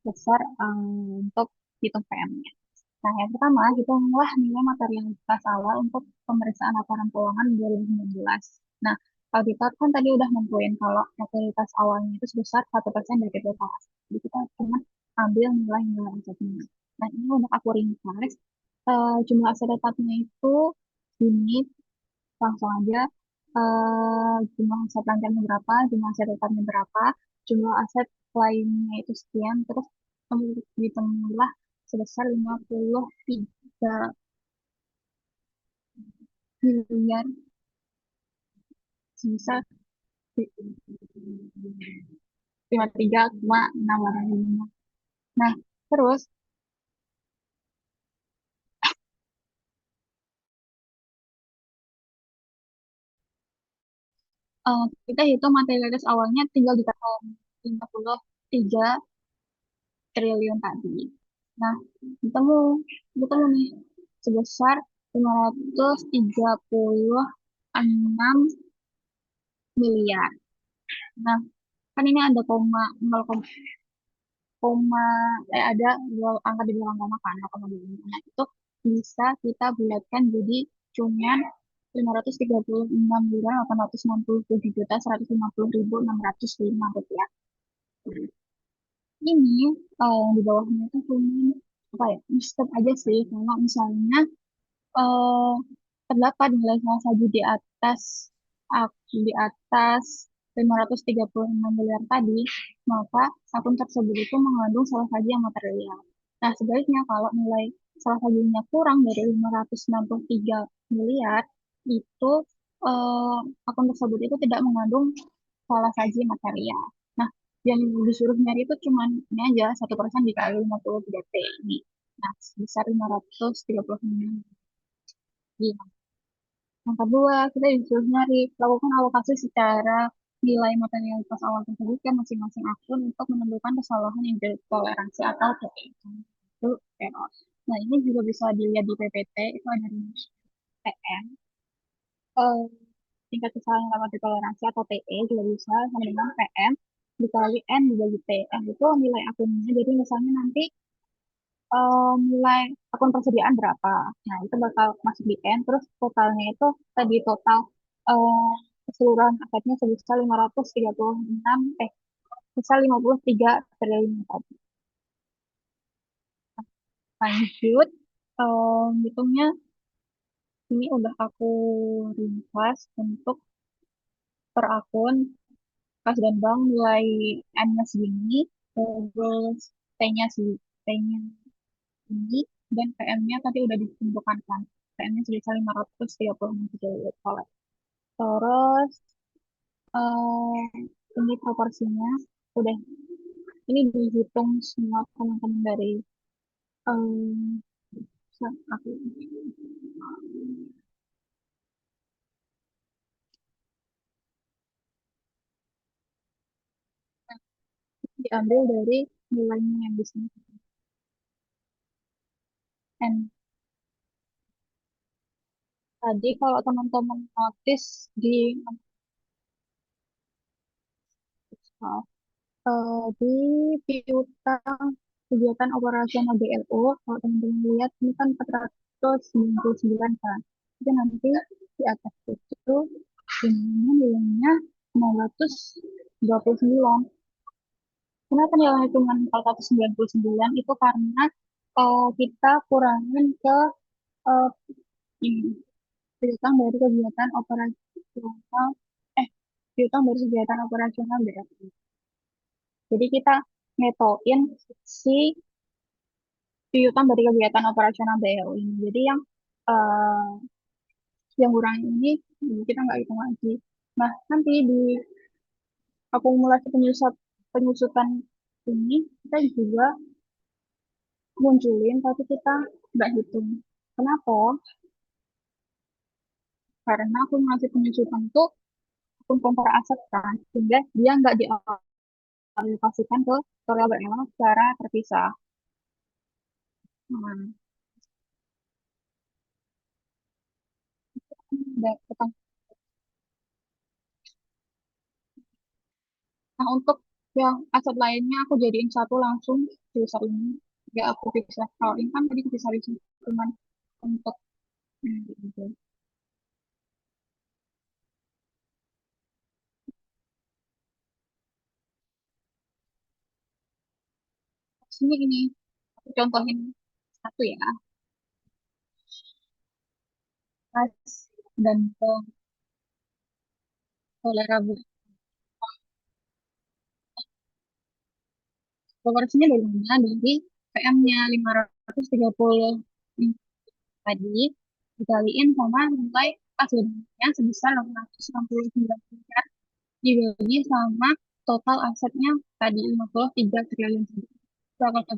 besar untuk hitung PM-nya. Nah, yang pertama, hitunglah nilai materialitas awal untuk pemeriksaan laporan keuangan 2019. Nah, kita kan tadi udah nentuin kalau maturitas awalnya itu sebesar 1% dari total aset. Jadi kita cuma ambil nilai-nilai asetnya. Nah, ini udah aku ringkas. Jumlah aset tetapnya itu ini langsung aja. Jumlah aset lancarnya berapa, jumlah aset tetapnya berapa, jumlah aset lainnya itu sekian, terus ditambah sebesar 53 miliar sebesar 53,685. Nah, terus kita hitung materialitas awalnya tinggal di tanggal 53 triliun tadi. Nah, ketemu, ketemu nih sebesar 536 miliar. Nah, kan ini ada koma, 0, koma, ada dua angka di belakang koma kan, 0,25. Nah, itu bisa kita bulatkan jadi cuman 536 miliar 867.150.605 rupiah. Ini yang di bawahnya itu cuma apa ya, step aja sih. Kalau misalnya eh, terdapat nilai salah satu di atas 536 miliar tadi, maka akun tersebut itu mengandung salah satu yang material. Nah, sebaliknya kalau nilai salah satunya kurang dari 563 miliar, itu eh, akun tersebut itu tidak mengandung salah saji material. Nah, yang disuruh nyari itu cuma ini aja, 1% dikali 53 T ini. Nah, sebesar 536. Yang kedua, kita disuruh nyari, lakukan alokasi secara nilai materialitas awal tersebut ke masing-masing akun untuk menentukan kesalahan yang toleransi atau PPT. Itu error. Nah, ini juga bisa dilihat di PPT, itu ada rumus TN. Eh, Tingkat kesalahan dapat ditoleransi atau TE juga bisa sama dengan PM dikali N dibagi T. N itu nilai akunnya, jadi misalnya nanti nilai akun persediaan berapa. Nah, itu bakal masuk di N, terus totalnya itu tadi total eh, keseluruhan asetnya sebesar 536, sebesar 53 triliun tadi. Lanjut, hitungnya ini udah aku ringkas untuk per akun kas dan bank nilai N-nya segini, terus T-nya segini, T-nya ini, dan PM-nya tadi udah ditentukan kan. PM-nya sebesar 536 Terus ini proporsinya udah ini dihitung semua teman-teman dari um, aku diambil dari nilainya yang di sini. And tadi kalau teman-teman notice di di piutang kegiatan operasional BLO, kalau teman-teman lihat ini kan 499 kan. Jadi nanti di atas itu ini nilainya 629. Kenapa nilainya cuma 499? Itu karena kita kurangin ke eh, ini, piutang dari kegiatan operasional, eh, piutang dari kegiatan operasional BRI. Jadi kita ngetoin si piutang dari kegiatan operasional BRI ini. Jadi eh, yang kurang ini kita nggak hitung lagi. Nah, nanti di akumulasi penyusutan ini kita juga munculin tapi kita nggak hitung. Kenapa? Karena akumulasi penyusutan itu akun kompar aset kan, sehingga dia nggak dialokasikan ke tutorial BML secara terpisah. Nah, nah, untuk yang aset lainnya aku jadiin satu langsung sebesar ini. Gak aku pisah. Kalau ini kan tadi pisah-pisah cuman untuk ini gitu. Ini aku contohin satu ya, pas dan tolerable. Proporsinya dari mana? Dari PM-nya 530 tadi dikaliin sama nilai pas gedungnya sebesar 669 miliar dibagi sama total asetnya tadi 53 triliun tadi. Berapa tuh?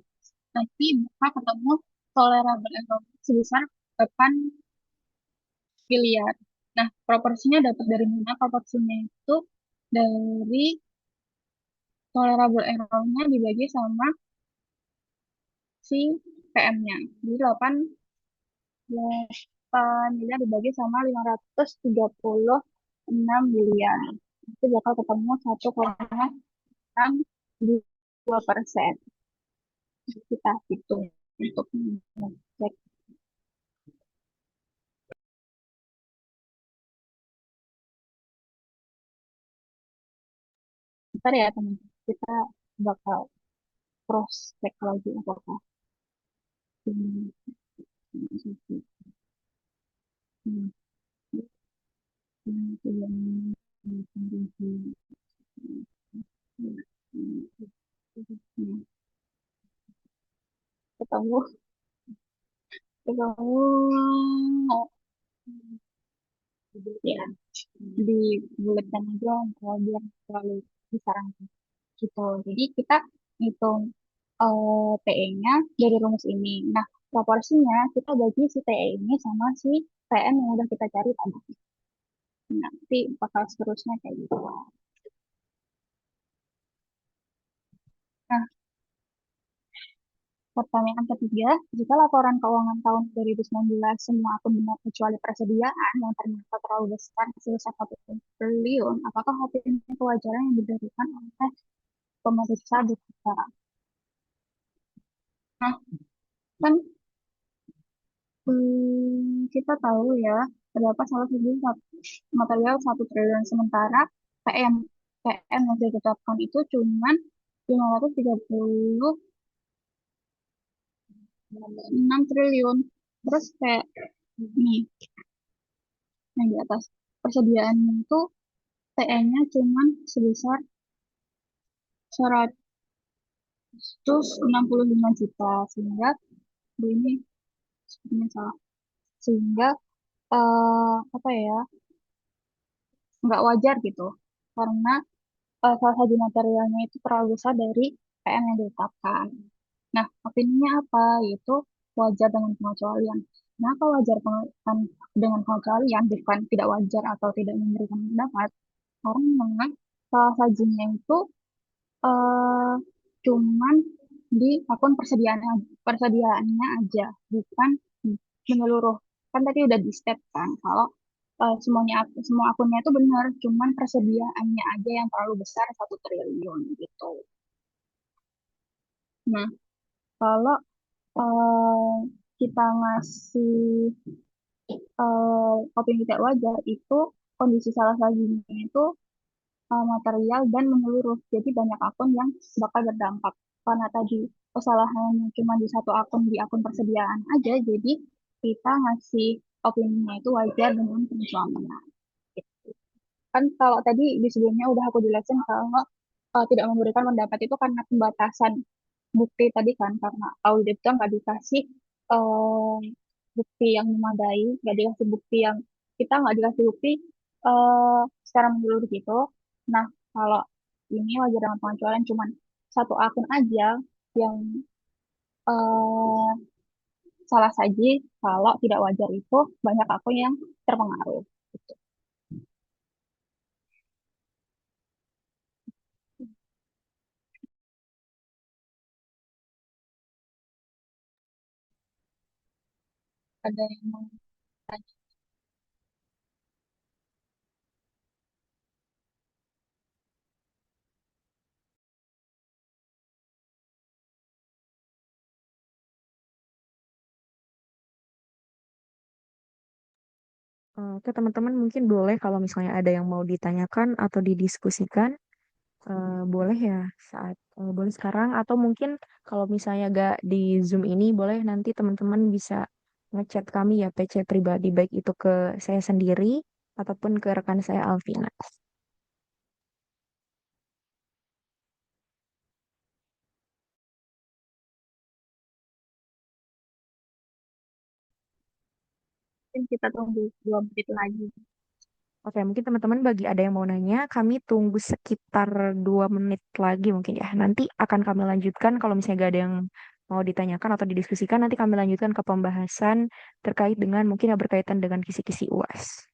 Nanti bakal ketemu tolerable error sebesar 8 miliar. Nah, proporsinya dapat dari mana? Proporsinya itu dari tolerable error-nya dibagi sama si PM-nya. Jadi 8 miliar dibagi sama 536 miliar. Itu bakal ketemu 1,2%. Kita hitung untuk cek. Ntar ya teman, kita bakal cross check lagi apakah ini ketemu ketemu ya di bulatkan aja kalau biar terlalu disarankan gitu. Jadi kita hitung TE-nya dari rumus ini. Nah, proporsinya kita bagi si TE ini sama si PM yang udah kita cari tadi. Nanti bakal seterusnya kayak gitu. Nah, pertanyaan ketiga, jika laporan keuangan tahun 2019 semua akun benar kecuali persediaan yang ternyata terlalu besar sebesar 1 triliun, apakah opini kewajaran yang diberikan oleh pemeriksa BPK? Nah, kan kita tahu ya, terdapat salah satu material 1 triliun, sementara PM PM yang ditetapkan itu cuma 536 triliun. Terus kayak nih, yang di atas persediaannya itu TN-nya cuma sebesar 165 juta, sehingga ini sepertinya salah, sehingga apa ya, nggak wajar gitu, karena salah satu materialnya itu terlalu besar dari PM yang ditetapkan. Nah, opininya apa? Yaitu wajar dengan pengecualian. Kenapa wajar dengan pengecualian, bukan tidak wajar atau tidak memberikan pendapat? Karena salah sajinya itu eh, cuman di akun persediaannya aja, bukan menyeluruh. Kan tadi udah di step kan kalau semua akunnya itu benar, cuman persediaannya aja yang terlalu besar 1 triliun gitu. Nah, kalau eh, kita ngasih opini tidak wajar itu kondisi salah satunya itu material dan menyeluruh. Jadi banyak akun yang bakal berdampak. Karena tadi kesalahannya cuma di satu akun, di akun persediaan aja, jadi kita ngasih opininya itu wajar dengan penyesuaian. Kan kalau tadi di sebelumnya udah aku jelasin kalau tidak memberikan pendapat itu karena pembatasan bukti tadi kan, karena audit itu nggak dikasih eh, bukti yang memadai, nggak dikasih bukti yang kita nggak dikasih bukti eh, secara menyeluruh gitu. Nah, kalau ini wajar dengan pengecualian cuman satu akun aja yang eh, salah saji, kalau tidak wajar itu banyak akun yang terpengaruh. Gitu. Ada yang mau tanya? Oke, teman-teman mungkin boleh kalau misalnya ada yang mau ditanyakan atau didiskusikan, boleh ya boleh sekarang atau mungkin kalau misalnya gak di Zoom ini boleh nanti teman-teman bisa ngechat kami ya PC pribadi baik itu ke saya sendiri ataupun ke rekan saya Alvina. Mungkin kita tunggu 2 menit lagi. Oke, mungkin teman-teman bagi ada yang mau nanya, kami tunggu sekitar 2 menit lagi mungkin ya. Nanti akan kami lanjutkan kalau misalnya gak ada yang mau ditanyakan atau didiskusikan, nanti kami lanjutkan ke pembahasan terkait dengan mungkin yang berkaitan dengan kisi-kisi UAS.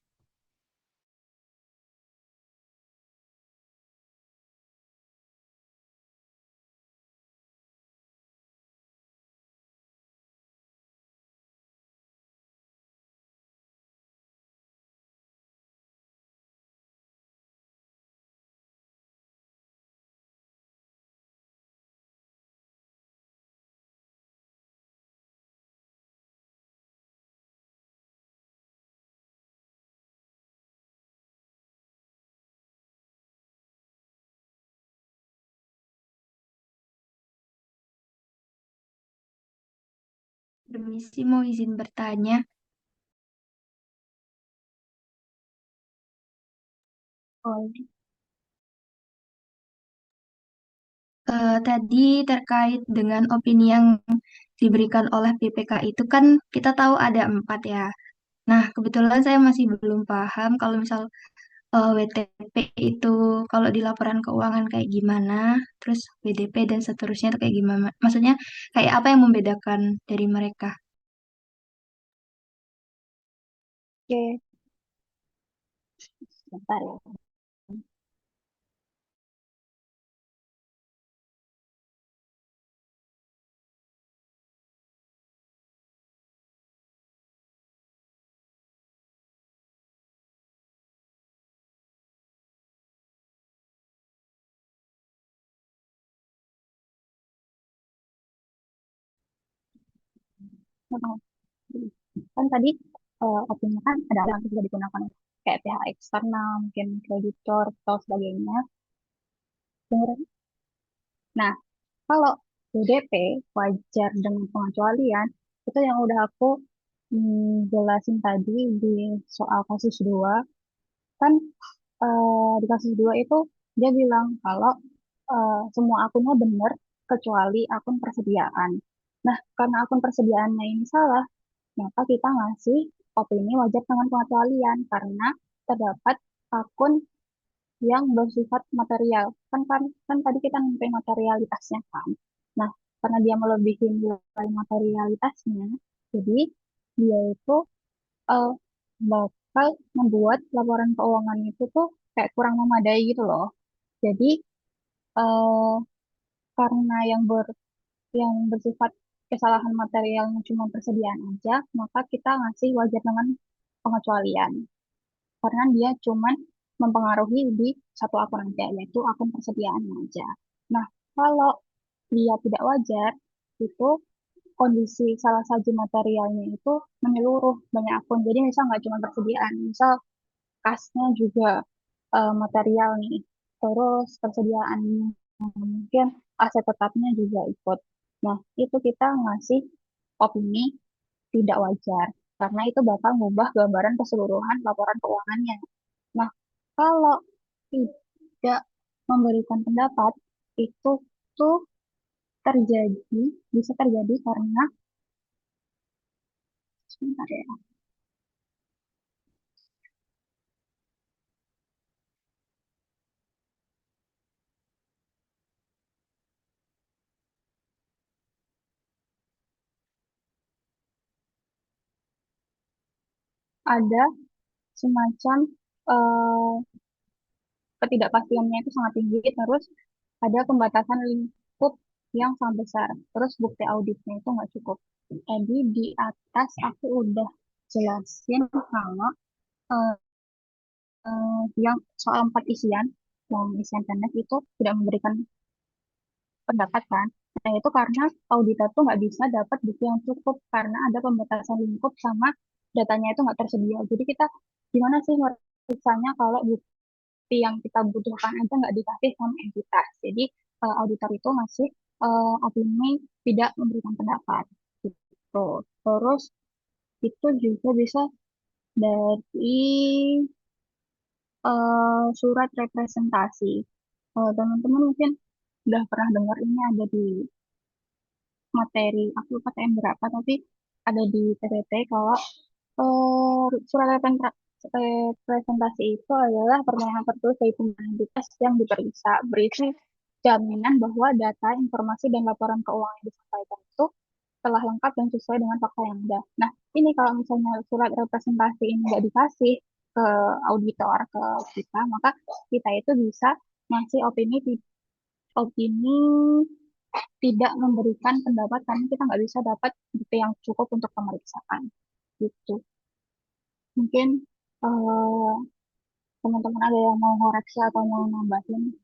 Permisi, mau izin bertanya. Oh, Tadi terkait dengan opini yang diberikan oleh BPK itu kan kita tahu ada 4 ya. Nah, kebetulan saya masih belum paham kalau misal WTP itu kalau di laporan keuangan kayak gimana, terus WDP dan seterusnya itu kayak gimana. Maksudnya kayak apa yang membedakan dari mereka? oke, sebentar ya. Memang, kan tadi opini kan ada yang bisa digunakan kayak pihak eksternal, mungkin kreditor atau sebagainya. Dengerin. Nah, kalau BDP wajar dengan pengecualian, itu yang udah aku jelasin tadi di soal kasus 2. Kan di kasus 2 itu dia bilang kalau semua akunnya benar kecuali akun persediaan. Nah, karena akun persediaannya ini salah, maka kita ngasih opini wajar dengan pengecualian karena terdapat akun yang bersifat material. Kan tadi kita nentuin materialitasnya kan. Nah, karena dia melebihi nilai materialitasnya, jadi dia itu eh, bakal membuat laporan keuangan itu tuh kayak kurang memadai gitu loh. Jadi eh, karena yang bersifat kesalahan materialnya cuma persediaan aja, maka kita ngasih wajar dengan pengecualian. Karena dia cuma mempengaruhi di satu akun aja, yaitu akun persediaan aja. Nah, kalau dia tidak wajar, itu kondisi salah satu materialnya itu menyeluruh banyak akun. Jadi misal nggak cuma persediaan, misal kasnya juga material nih, terus persediaan mungkin aset tetapnya juga ikut. Nah, itu kita ngasih opini tidak wajar karena itu bakal mengubah gambaran keseluruhan laporan keuangannya. Nah, kalau tidak memberikan pendapat itu tuh terjadi bisa terjadi karena sebentar ya, ada semacam eh, ketidakpastiannya itu sangat tinggi, terus ada pembatasan lingkup yang sangat besar, terus bukti auditnya itu nggak cukup. Jadi di atas aku udah jelasin kalau eh, yang soal 4 isian, yang isian pendek itu tidak memberikan pendapat kan. Nah itu karena auditor tuh nggak bisa dapat bukti yang cukup karena ada pembatasan lingkup sama datanya itu nggak tersedia. Jadi kita gimana sih meriksanya kalau bukti yang kita butuhkan aja nggak dikasih sama entitas. Jadi auditor itu masih opini tidak memberikan pendapat gitu. Terus itu juga bisa dari surat representasi. Teman-teman mungkin udah pernah dengar ini ada di materi, aku lupa TM berapa, tapi ada di PPT kalau surat representasi itu adalah permohonan tertulis dari entitas yang diperiksa berisi jaminan bahwa data, informasi, dan laporan keuangan yang disampaikan itu telah lengkap dan sesuai dengan fakta yang ada. Nah, ini kalau misalnya surat representasi ini nggak dikasih ke auditor, ke kita, maka kita itu bisa ngasih opini tidak memberikan pendapat karena kita nggak bisa dapat bukti yang cukup untuk pemeriksaan. Gitu. Mungkin eh, teman-teman ada yang mau koreksi atau mau nambahin?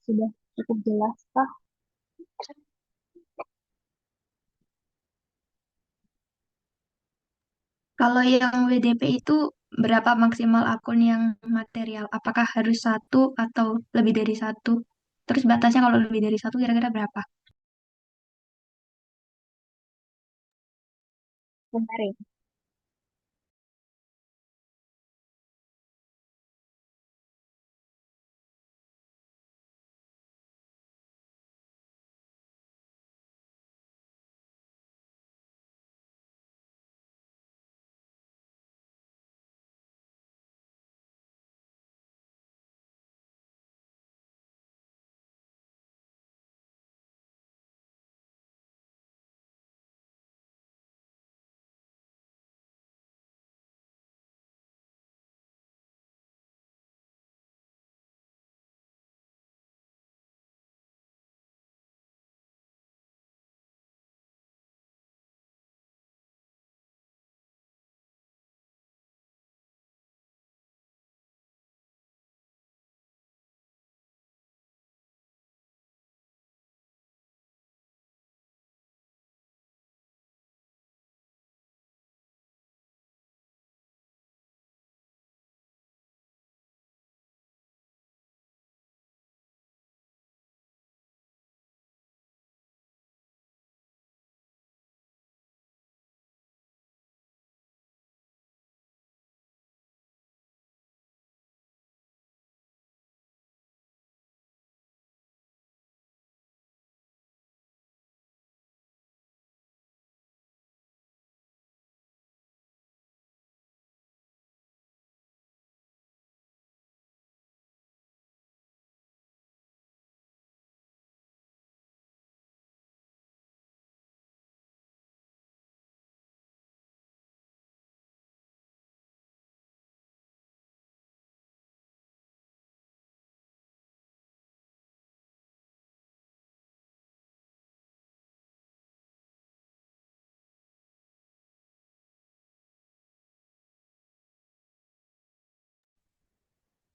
Sudah cukup jelas kah? Kalau yang WDP itu berapa maksimal akun yang material? Apakah harus satu atau lebih dari satu? Terus batasnya kalau lebih dari satu kira-kira berapa? Bentar ya.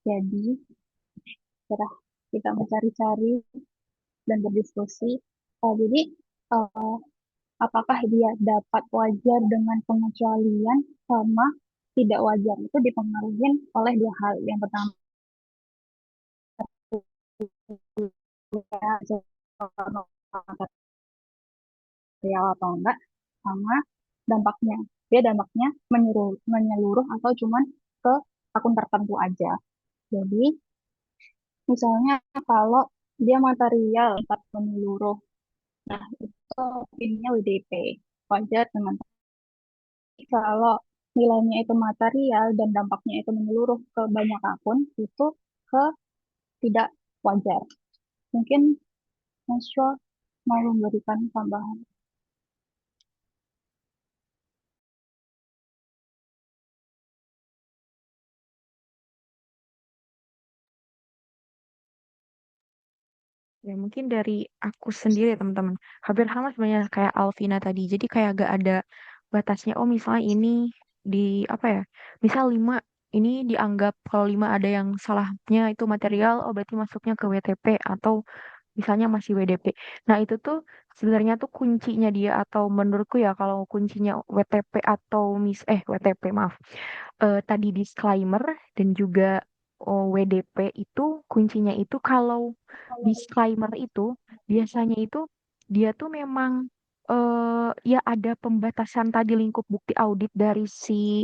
Jadi, setelah kita mencari-cari dan berdiskusi, jadi eh, apakah dia dapat wajar dengan pengecualian sama tidak wajar itu dipengaruhi oleh dua hal. Yang pertama, material atau enggak, sama dampaknya. Dia dampaknya menyeluruh atau cuman ke akun tertentu aja. Jadi, misalnya kalau dia material tapi menyeluruh, nah itu ininya WDP, wajar teman-teman. Kalau nilainya itu material dan dampaknya itu menyeluruh ke banyak akun, itu ke tidak wajar. Mungkin Mas Syah mau memberikan tambahan. Ya mungkin dari aku sendiri ya teman-teman. Hampir sama sebenarnya kayak Alvina tadi. Jadi kayak gak ada batasnya. Oh misalnya ini di apa ya? Misal 5 ini dianggap kalau 5 ada yang salahnya itu material, oh berarti masuknya ke WTP atau misalnya masih WDP. Nah itu tuh sebenarnya tuh kuncinya dia atau menurutku ya kalau kuncinya WTP atau WTP maaf. Tadi disclaimer dan juga WDP itu kuncinya itu kalau disclaimer itu biasanya itu dia tuh memang ya ada pembatasan tadi lingkup bukti audit dari si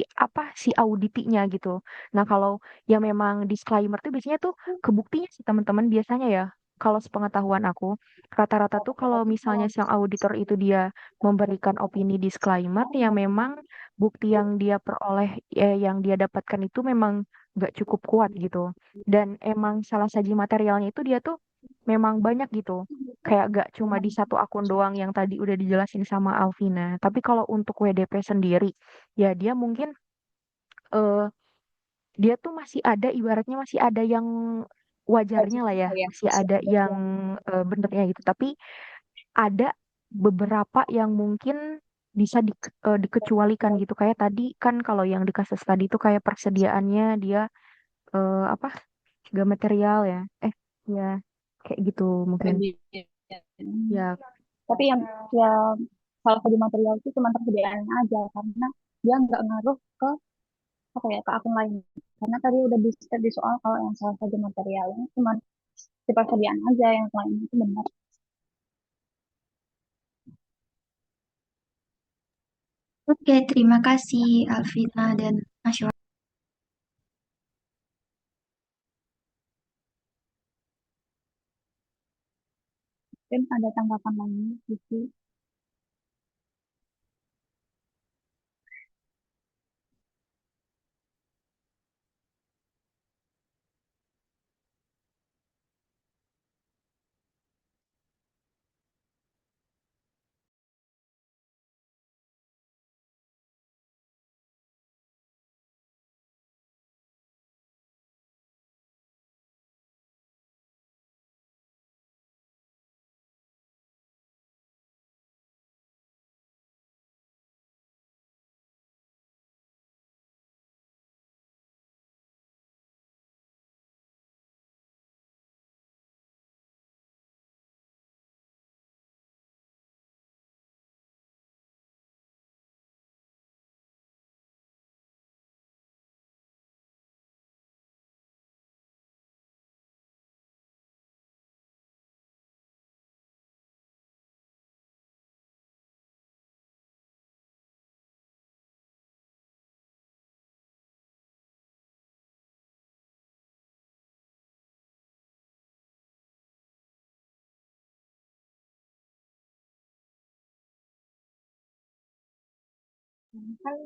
auditinya gitu. Nah, kalau yang memang disclaimer tuh biasanya tuh kebuktinya sih teman-teman biasanya ya. Kalau sepengetahuan aku, rata-rata tuh kalau misalnya sang auditor itu dia memberikan opini disclaimer, ya memang bukti yang dia peroleh, yang dia dapatkan itu memang nggak cukup kuat gitu. Dan emang salah saji materialnya itu dia tuh memang banyak gitu. Kayak gak cuma di satu akun doang yang tadi udah dijelasin sama Alvina. Tapi kalau untuk WDP sendiri, ya dia mungkin eh, dia tuh masih ada, ibaratnya masih ada yang wajarnya lah ya, masih ada yang benernya gitu. Tapi ada beberapa yang mungkin bisa dikecualikan gitu. Kayak tadi kan kalau yang di kasus tadi tuh kayak persediaannya dia apa gak material ya. Ya kayak gitu mungkin. Ya, Tapi yang salah satu material itu cuma persediaannya aja karena dia nggak ngaruh ke apa ya ke akun lain. Karena tadi udah di soal kalau yang salah satu materialnya cuma di persediaan aja yang lain itu benar. Oke, terima kasih Alvina dan Nashwa. Mungkin ada tanggapan lain gitu. Kan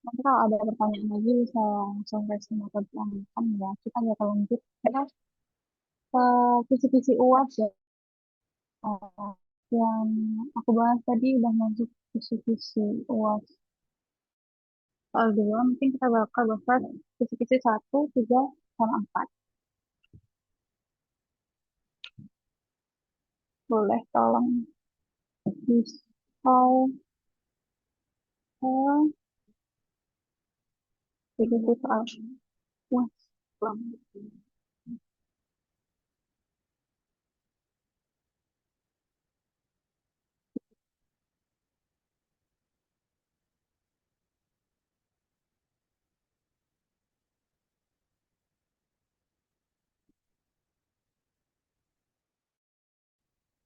nanti kalau ada pertanyaan lagi bisa langsung resume atau ditanyakan ya. Kita nggak lanjut terus ke kisi-kisi UAS ya. Yang aku bahas tadi udah masuk kisi-kisi UAS. Soal dua mungkin kita bakal bahas kisi-kisi 1, 3, sama 4. Boleh tolong di-scroll ke kisi-kisi soal UAS.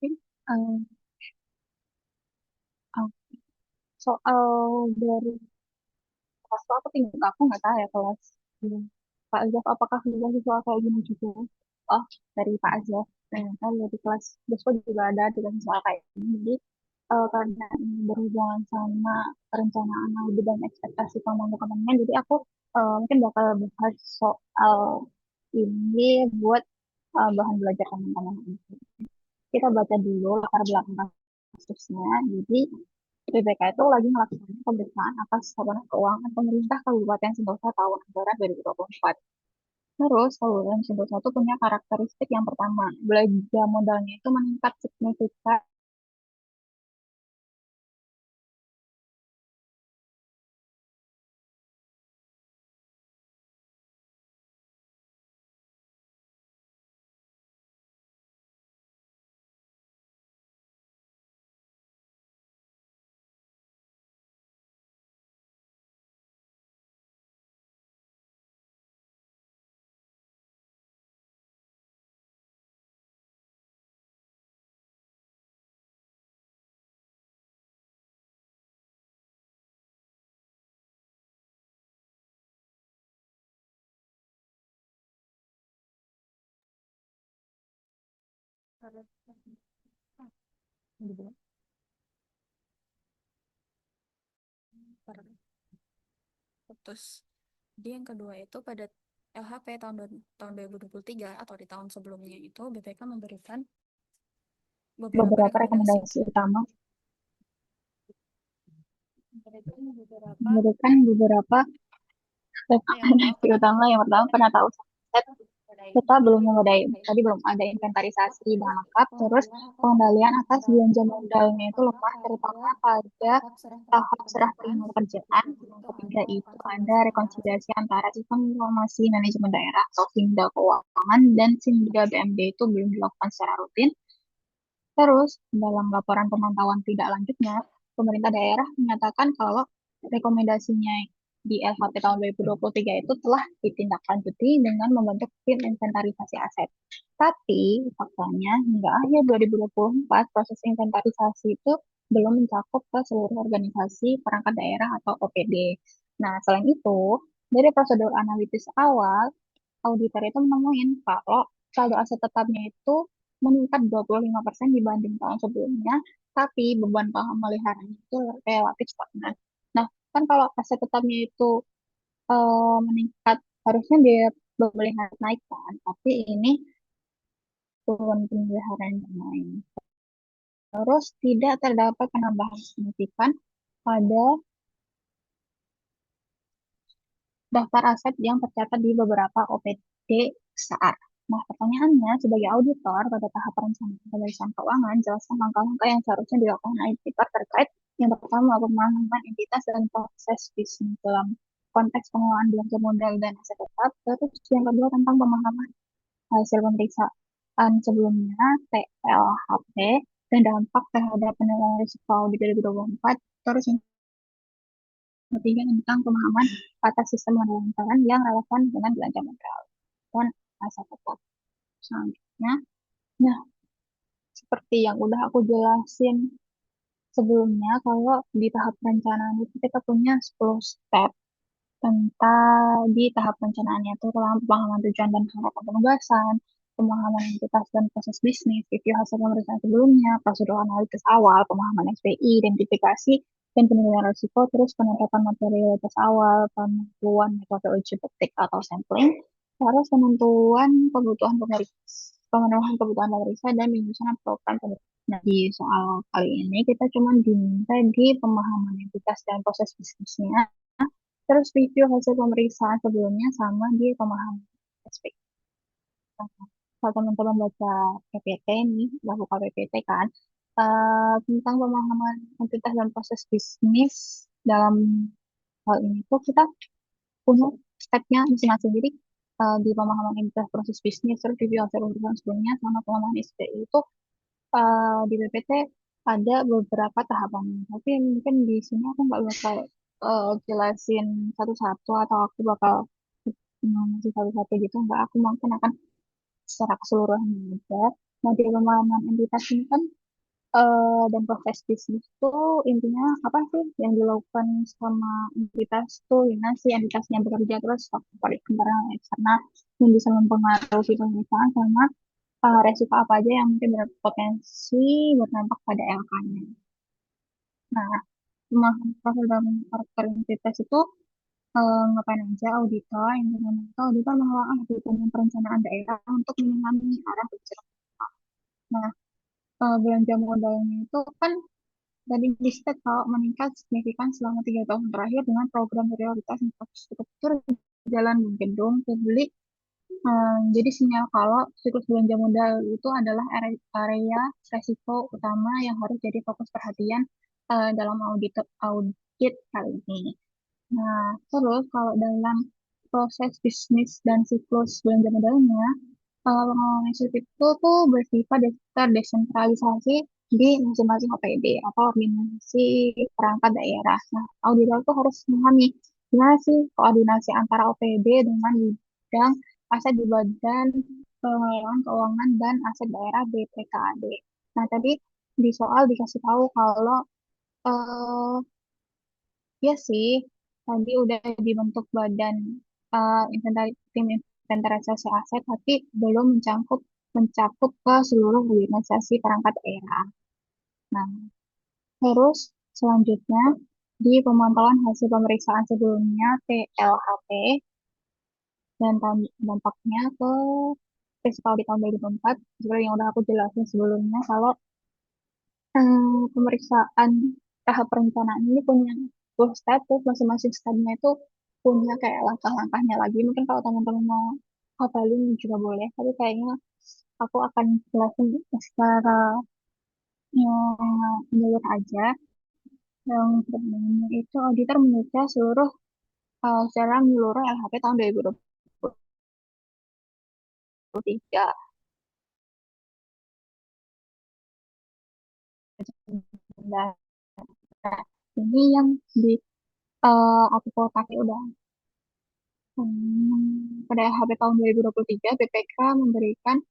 Oke. Eh, eh, soal dari kelas tuh aku nggak tahu ya kelas Pak Azaf apakah juga siswa kayak gini juga. Oh, dari Pak Azaf ternyata di kelas Bespo juga ada dengan soal kayak gini. Jadi karena ini berhubungan sama perencanaan audit dan ekspektasi teman-temannya, jadi aku mungkin bakal bahas soal ini buat bahan belajar teman-teman. Kita baca dulu latar belakang kasusnya. Jadi BPK itu lagi melaksanakan pemeriksaan atas laporan keuangan pemerintah Kabupaten Sentosa tahun anggaran 2024. Terus saluran simpul satu punya karakteristik yang pertama, belanja modalnya itu meningkat signifikan. Terus dia yang kedua itu pada LHP tahun 2023 atau di tahun sebelumnya itu BPK memberikan beberapa Beberapa rekomendasi. rekomendasi utama Memberikan beberapa memberikan beberapa yang pertama rekomendasi utama. Yang pertama, penata usaha aset kita belum memadai. Tadi belum ada inventarisasi dengan lengkap. Terus pengendalian atas belanja modalnya itu lemah, terutama pada tahap serah terima pekerjaan. Yang ketiga itu ada rekonsiliasi antara sistem informasi manajemen daerah atau Simda Keuangan dan Simda BMD itu belum dilakukan secara rutin. Terus, dalam laporan pemantauan tidak lanjutnya, pemerintah daerah menyatakan kalau rekomendasinya di LHP tahun 2023 itu telah ditindaklanjuti dengan membentuk tim inventarisasi aset. Tapi, faktanya hingga akhir 2024, proses inventarisasi itu belum mencakup ke seluruh organisasi perangkat daerah atau OPD. Nah, selain itu, dari prosedur analitis awal, auditor itu menemuin kalau saldo aset tetapnya itu meningkat 25% dibanding tahun sebelumnya, tapi beban pemeliharaan itu relatif stagnan. Nah, kan kalau aset tetapnya itu meningkat, harusnya biaya pemeliharaan naik kan, tapi ini turun pemeliharaan yang lain. Terus tidak terdapat penambahan signifikan pada daftar aset yang tercatat di beberapa OPD saat. Nah, pertanyaannya, sebagai auditor pada tahap perencanaan pemeriksaan keuangan, jelaskan langkah-langkah yang seharusnya dilakukan auditor terkait yang pertama, pemahaman entitas dan proses bisnis dalam konteks pengelolaan belanja modal dan aset tetap. Terus yang kedua tentang pemahaman hasil pemeriksaan sebelumnya, TLHP, dan dampak terhadap penilaian risiko audit 2024. Terus yang ketiga tentang pemahaman atas sistem pengelolaan yang relevan dengan belanja modal dan aset tetap. Selanjutnya, nah seperti yang udah aku jelasin sebelumnya, kalau di tahap perencanaan itu kita punya 10 step tentang di tahap perencanaannya itu dalam pemahaman tujuan dan harapan penugasan, pemahaman entitas dan proses bisnis, review hasil pemeriksaan sebelumnya, prosedur analitis awal, pemahaman SPI, identifikasi dan penilaian risiko, terus penetapan materialitas awal, penentuan metode uji petik atau sampling, terus penentuan kebutuhan pemeriksa, pemenuhan kebutuhan pemeriksa dan penyusunan program pemeriksa. Nah, di soal kali ini kita cuma diminta di pemahaman entitas dan proses bisnisnya. Terus review hasil pemeriksaan sebelumnya sama di pemahaman SPK. Kalau teman-teman baca PPT nih, udah buka PPT kan, tentang pemahaman entitas dan proses bisnis dalam hal ini tuh kita punya stepnya masing-masing. Jadi di pemahaman entitas proses bisnis, terus review hasil pemeriksaan sebelumnya sama pemahaman SPI itu di PPT ada beberapa tahapan. Tapi mungkin di sini aku nggak bakal jelasin satu-satu atau aku bakal ngasih satu-satu gitu. Nggak, aku mungkin akan secara keseluruhan aja. Nah, di pemahaman entitas ini kan dan proses bisnis itu intinya apa sih yang dilakukan sama entitas tuh, ya si entitasnya bekerja terus faktor internal eksternal yang bisa mempengaruhi pemeriksaan sama resiko apa aja yang mungkin berpotensi berdampak pada LK-nya. Nah, pemahaman profil dan karakter identitas itu ngapain aja auditor, yang pertama itu auditor menelaah dokumen perencanaan daerah untuk memahami arah kebijakan. Nah, belanja modalnya itu kan tadi disebut kalau meningkat signifikan selama 3 tahun terakhir dengan program prioritas infrastruktur jalan gedung publik Jadi sinyal kalau siklus belanja modal itu adalah area resiko utama yang harus jadi fokus perhatian dalam audit kali ini. Nah, terus kalau dalam proses bisnis dan siklus belanja modalnya, pengelolaan itu tuh bersifat terdesentralisasi di masing-masing OPD atau organisasi perangkat daerah. Nah, auditor tuh harus memahami gimana sih koordinasi antara OPD dengan bidang aset di Badan Pengelolaan Keuangan dan Aset Daerah BPKAD. Nah, tadi di soal dikasih tahu kalau eh, ya sih, tadi udah dibentuk badan tim inventarisasi aset, tapi belum mencakup ke seluruh organisasi perangkat daerah. Nah, terus selanjutnya di pemantauan hasil pemeriksaan sebelumnya TLHP dan dampaknya ke fiskal di tahun 2004, seperti yang udah aku jelasin sebelumnya, kalau pemeriksaan tahap perencanaan ini punya full step, terus masing-masing stepnya itu punya kayak langkah-langkahnya lagi. Mungkin kalau teman-teman mau hafalin juga boleh, tapi kayaknya aku akan jelasin secara menyeluruh aja. Yang pertama itu auditor meneliti secara menyeluruh LHP tahun 2023. Nah, ini yang di aku kotak udah. Pada LHP tahun 2023, BPK memberikan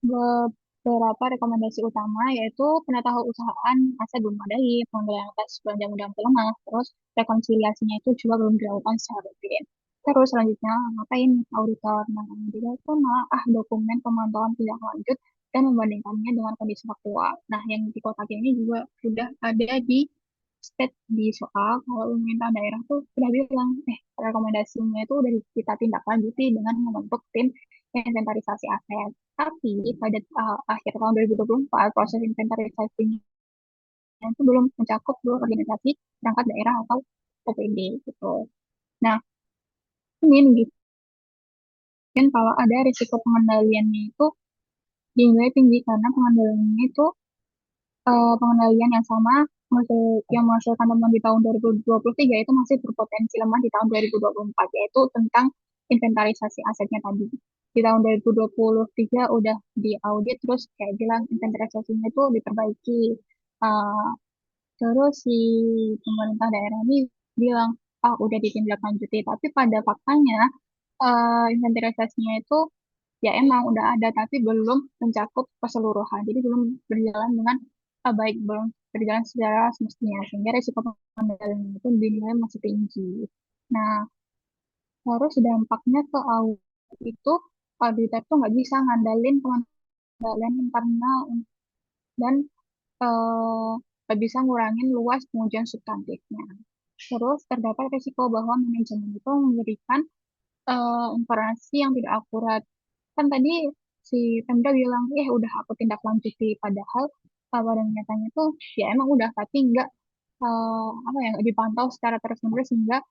beberapa rekomendasi utama, yaitu penata usahaan aset belum memadai, pengendalian atas belanja modal pelemah, terus rekonsiliasinya itu juga belum dilakukan secara rutin. Terus selanjutnya ngapain auditor? Nah, auditor itu menelaah dokumen pemantauan tindak lanjut dan membandingkannya dengan kondisi faktual. Nah, yang di kotak ini juga sudah ada di state di soal kalau pemerintah daerah tuh sudah bilang, rekomendasinya itu udah kita tindak lanjuti dengan membentuk tim inventarisasi aset. Tapi pada akhir tahun 2024, proses inventarisasinya itu belum mencakup seluruh organisasi perangkat daerah atau OPD gitu. Nah, ini menunjukkan kalau ada risiko pengendaliannya itu dinilai tinggi karena pengendaliannya itu pengendalian yang sama yang menghasilkan temuan di tahun 2023 itu masih berpotensi lemah di tahun 2024, yaitu tentang inventarisasi asetnya tadi. Di tahun 2023 udah diaudit, terus kayak bilang inventarisasinya itu diperbaiki. Uh, Terus si pemerintah daerah ini bilang, udah ditindaklanjuti. Tapi pada faktanya inventarisasinya itu ya emang udah ada tapi belum mencakup keseluruhan, jadi belum berjalan dengan baik, belum berjalan secara semestinya, sehingga resiko pengendalian itu dinilai masih tinggi. Nah, terus dampaknya ke audit itu, auditor tuh nggak bisa ngandalin pengendalian internal dan eh, nggak bisa ngurangin luas pengujian substantifnya. Terus terdapat risiko bahwa manajemen itu memberikan informasi yang tidak akurat. Kan tadi si Pemda bilang, udah aku tindak lanjuti, padahal pada nyatanya tuh ya emang udah, tapi nggak apa ya, nggak dipantau secara terus-menerus, sehingga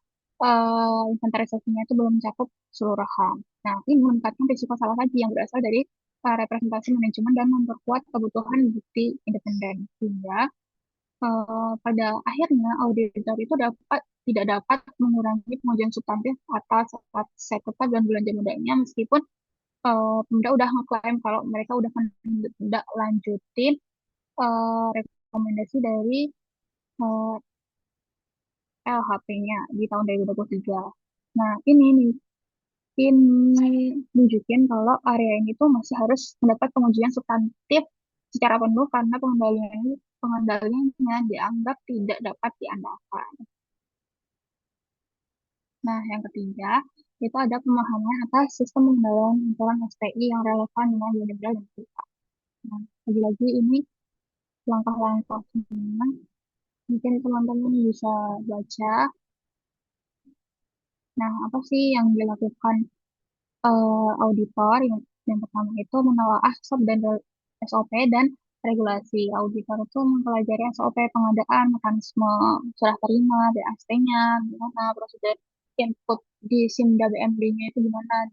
inventarisasinya itu belum mencakup keseluruhan. Nah, ini meningkatkan risiko salah lagi yang berasal dari representasi manajemen dan memperkuat kebutuhan bukti independen, sehingga pada akhirnya auditor itu tidak dapat mengurangi pengujian substantif atas aset tetap dan belanja modalnya, meskipun Pemda udah ngeklaim kalau mereka udah tidak lanjutin rekomendasi dari eh, LHP-nya di tahun 2023. Nah, ini nunjukin kalau area ini tuh masih harus mendapat pengujian substantif secara penuh karena pengendaliannya dianggap tidak dapat diandalkan. Nah, yang ketiga, itu ada pemahaman atas sistem pengendalian lingkungan SPI yang relevan dengan Unibral dan kita. Nah, lagi-lagi ini langkah-langkahnya mungkin teman-teman bisa baca. Nah, apa sih yang dilakukan auditor? Yang pertama itu menelaah SOP dan regulasi. Auditor itu mempelajari SOP pengadaan, mekanisme serah terima, BAST-nya, gimana prosedur input di SIM BMD-nya itu gimana,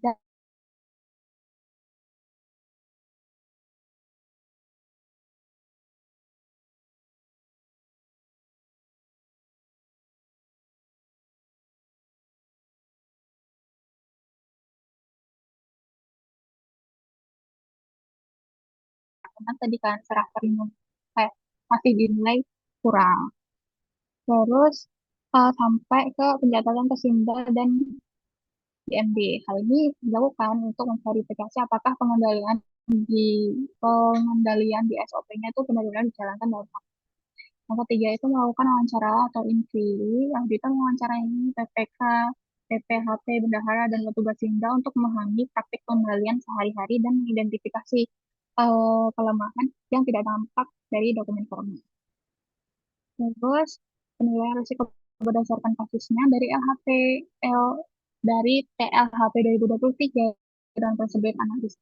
karena tadi kan serah terima kayak masih dinilai kurang. Terus sampai ke pencatatan Pesimda dan DMD. Hal ini dilakukan untuk memverifikasi apakah pengendalian di SOP-nya itu benar-benar dijalankan dalam praktek. Yang ketiga itu melakukan wawancara atau inquiry, yang kita mewawancarai PPK, PPHP, bendahara, dan petugas Simda untuk memahami praktik pengendalian sehari-hari dan mengidentifikasi kelemahan yang tidak tampak dari dokumen formal. Terus penilaian risiko berdasarkan kasusnya dari dari TLHP 2023 dan tersebut analis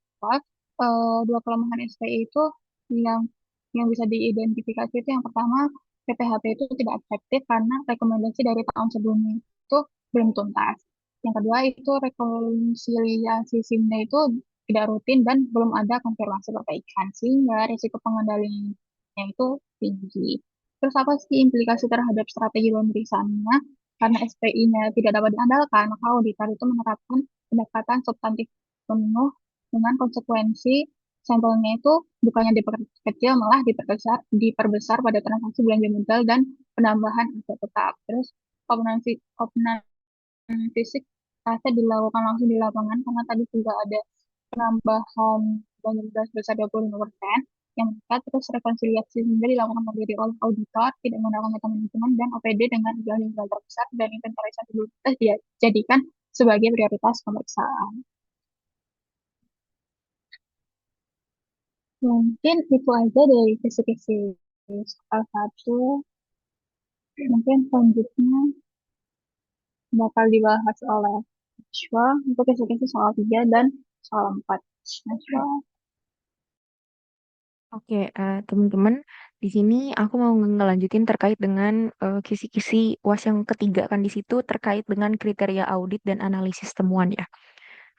dua kelemahan SPI itu yang yang bisa diidentifikasi itu yang pertama PPHP itu tidak efektif karena rekomendasi dari tahun sebelumnya itu belum tuntas. Yang kedua itu rekonsiliasi SIMDA itu tidak rutin dan belum ada konfirmasi perbaikan sehingga risiko pengendaliannya itu tinggi. Terus apa sih implikasi terhadap strategi pemeriksaannya? Karena SPI-nya tidak dapat diandalkan, maka auditor itu menerapkan pendekatan substantif penuh dengan konsekuensi sampelnya itu bukannya diperkecil malah diperbesar pada transaksi belanja modal dan penambahan aset tetap. Terus koordinasi fisik aset dilakukan langsung di lapangan karena tadi juga ada penambahan belanja modal sebesar 25%. Yang keempat, terus rekonsiliasi sehingga dilakukan mandiri oleh auditor, tidak menggunakan metode manajemen dan OPD dengan belanja modal terbesar dan inventarisasi likuiditas dijadikan sebagai prioritas pemeriksaan. Mungkin itu aja dari kisi-kisi soal 1. Mungkin selanjutnya bakal dibahas oleh Nashwa untuk kisi-kisi soal 3 dan soal 4. Nashwa. Oke, teman-teman, di sini aku mau ngelanjutin terkait dengan kisi-kisi UAS yang ketiga kan di situ terkait dengan kriteria audit dan analisis temuan ya.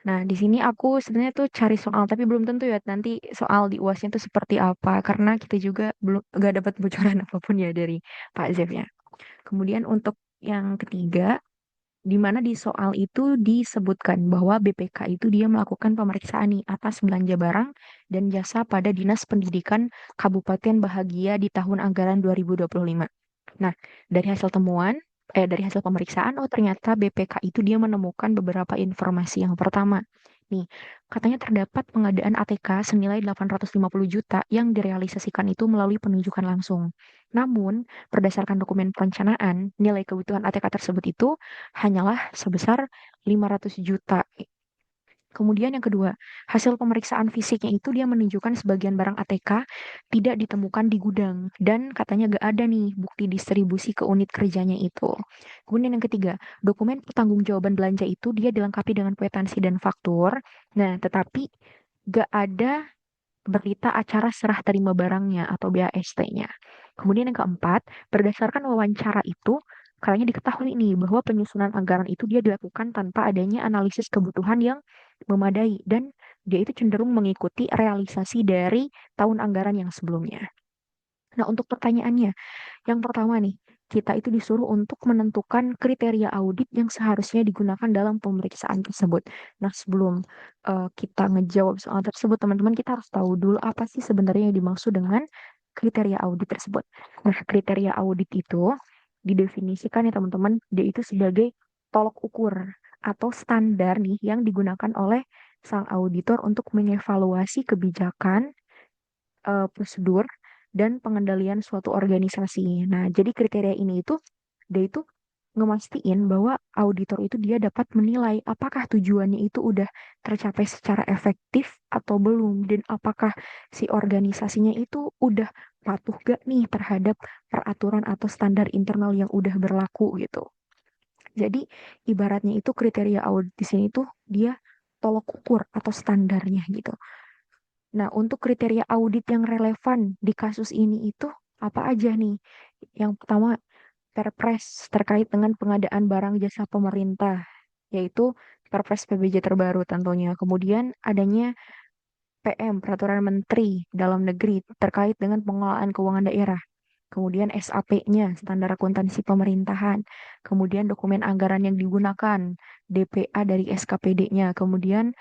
Nah, di sini aku sebenarnya tuh cari soal, tapi belum tentu ya nanti soal di UASnya itu seperti apa, karena kita juga belum gak dapat bocoran apapun ya dari Pak Zef ya. Kemudian untuk yang ketiga, di mana di soal itu disebutkan bahwa BPK itu dia melakukan pemeriksaan nih atas belanja barang dan jasa pada Dinas Pendidikan Kabupaten Bahagia di tahun anggaran 2025. Nah, dari hasil temuan, dari hasil pemeriksaan, oh ternyata BPK itu dia menemukan beberapa informasi. Yang pertama, nih, katanya terdapat pengadaan ATK senilai 850 juta yang direalisasikan itu melalui penunjukan langsung. Namun, berdasarkan dokumen perencanaan, nilai kebutuhan ATK tersebut itu hanyalah sebesar 500 juta. Kemudian yang kedua, hasil pemeriksaan fisiknya itu dia menunjukkan sebagian barang ATK tidak ditemukan di gudang dan katanya gak ada nih bukti distribusi ke unit kerjanya itu. Kemudian yang ketiga, dokumen pertanggungjawaban belanja itu dia dilengkapi dengan kwitansi dan faktur. Nah, tetapi gak ada berita acara serah terima barangnya atau BAST-nya. Kemudian yang keempat, berdasarkan wawancara itu, katanya diketahui nih bahwa penyusunan anggaran itu dia dilakukan tanpa adanya analisis kebutuhan yang memadai dan dia itu cenderung mengikuti realisasi dari tahun anggaran yang sebelumnya. Nah, untuk pertanyaannya, yang pertama nih, kita itu disuruh untuk menentukan kriteria audit yang seharusnya digunakan dalam pemeriksaan tersebut. Nah, sebelum kita ngejawab soal tersebut, teman-teman, kita harus tahu dulu apa sih sebenarnya yang dimaksud dengan kriteria audit tersebut. Nah, kriteria audit itu didefinisikan ya teman-teman, dia itu sebagai tolok ukur atau standar nih yang digunakan oleh sang auditor untuk mengevaluasi kebijakan, prosedur dan pengendalian suatu organisasi. Nah, jadi kriteria ini itu dia itu ngemastiin bahwa auditor itu dia dapat menilai apakah tujuannya itu udah tercapai secara efektif atau belum dan apakah si organisasinya itu udah patuh gak nih terhadap peraturan atau standar internal yang udah berlaku gitu. Jadi ibaratnya itu kriteria audit di sini tuh dia tolok ukur atau standarnya gitu. Nah, untuk kriteria audit yang relevan di kasus ini itu apa aja nih? Yang pertama, Perpres terkait dengan pengadaan barang jasa pemerintah, yaitu Perpres PBJ terbaru tentunya. Kemudian adanya PM, Peraturan Menteri Dalam Negeri terkait dengan pengelolaan keuangan daerah. Kemudian SAP-nya, Standar Akuntansi Pemerintahan. Kemudian dokumen anggaran yang digunakan, DPA dari SKPD-nya. Kemudian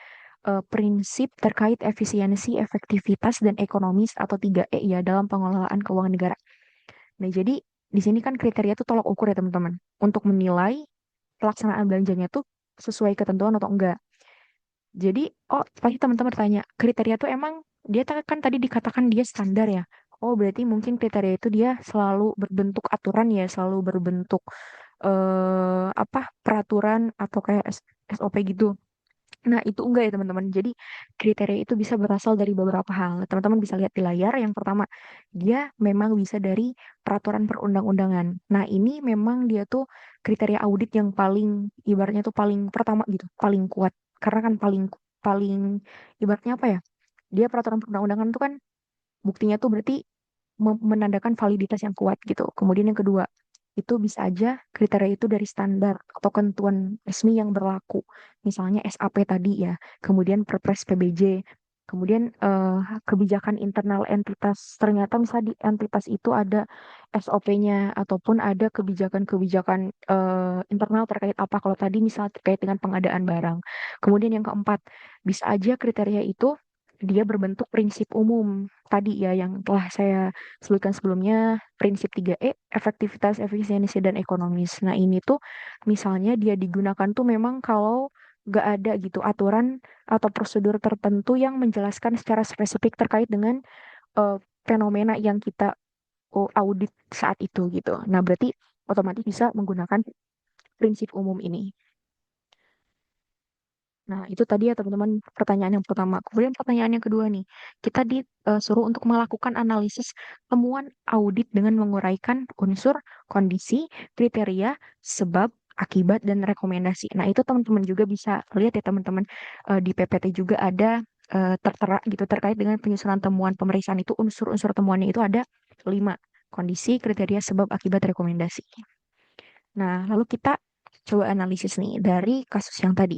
prinsip terkait efisiensi, efektivitas, dan ekonomis atau 3E ya dalam pengelolaan keuangan negara. Nah, jadi di sini kan kriteria itu tolok ukur ya teman-teman untuk menilai pelaksanaan belanjanya tuh sesuai ketentuan atau enggak. Jadi, pasti teman-teman tanya, kriteria tuh emang dia kan tadi dikatakan dia standar ya. Oh, berarti mungkin kriteria itu dia selalu berbentuk aturan ya, selalu berbentuk apa peraturan atau kayak SOP gitu. Nah, itu enggak ya teman-teman. Jadi, kriteria itu bisa berasal dari beberapa hal. Teman-teman bisa lihat di layar. Yang pertama, dia memang bisa dari peraturan perundang-undangan. Nah, ini memang dia tuh kriteria audit yang paling, ibaratnya tuh paling pertama gitu, paling kuat. Karena kan paling, paling, ibaratnya apa ya? Dia peraturan perundang-undangan tuh kan buktinya tuh berarti menandakan validitas yang kuat gitu. Kemudian yang kedua, itu bisa aja kriteria itu dari standar atau ketentuan resmi yang berlaku. Misalnya SAP tadi ya, kemudian Perpres PBJ, kemudian kebijakan internal entitas. Ternyata misalnya di entitas itu ada SOP-nya ataupun ada kebijakan-kebijakan internal terkait apa. Kalau tadi misalnya terkait dengan pengadaan barang. Kemudian yang keempat, bisa aja kriteria itu dia berbentuk prinsip umum tadi ya yang telah saya sebutkan sebelumnya, prinsip 3E, efektivitas, efisiensi, dan ekonomis. Nah, ini tuh misalnya dia digunakan tuh memang kalau nggak ada gitu aturan atau prosedur tertentu yang menjelaskan secara spesifik terkait dengan fenomena yang kita audit saat itu gitu. Nah, berarti otomatis bisa menggunakan prinsip umum ini. Nah, itu tadi ya teman-teman pertanyaan yang pertama. Kemudian pertanyaan yang kedua nih, kita disuruh untuk melakukan analisis temuan audit dengan menguraikan unsur, kondisi, kriteria, sebab, akibat, dan rekomendasi. Nah, itu teman-teman juga bisa lihat ya teman-teman. Di PPT juga ada tertera gitu terkait dengan penyusunan temuan pemeriksaan itu unsur-unsur temuannya itu ada 5. Kondisi, kriteria, sebab, akibat, rekomendasi. Nah, lalu kita coba analisis nih dari kasus yang tadi.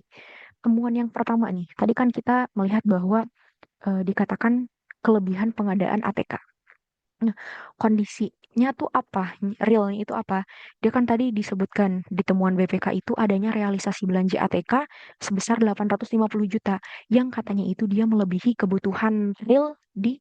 Temuan yang pertama nih, tadi kan kita melihat bahwa dikatakan kelebihan pengadaan ATK. Nah, kondisinya tuh apa? Realnya itu apa? Dia kan tadi disebutkan di temuan BPK itu adanya realisasi belanja ATK sebesar 850 juta yang katanya itu dia melebihi kebutuhan real di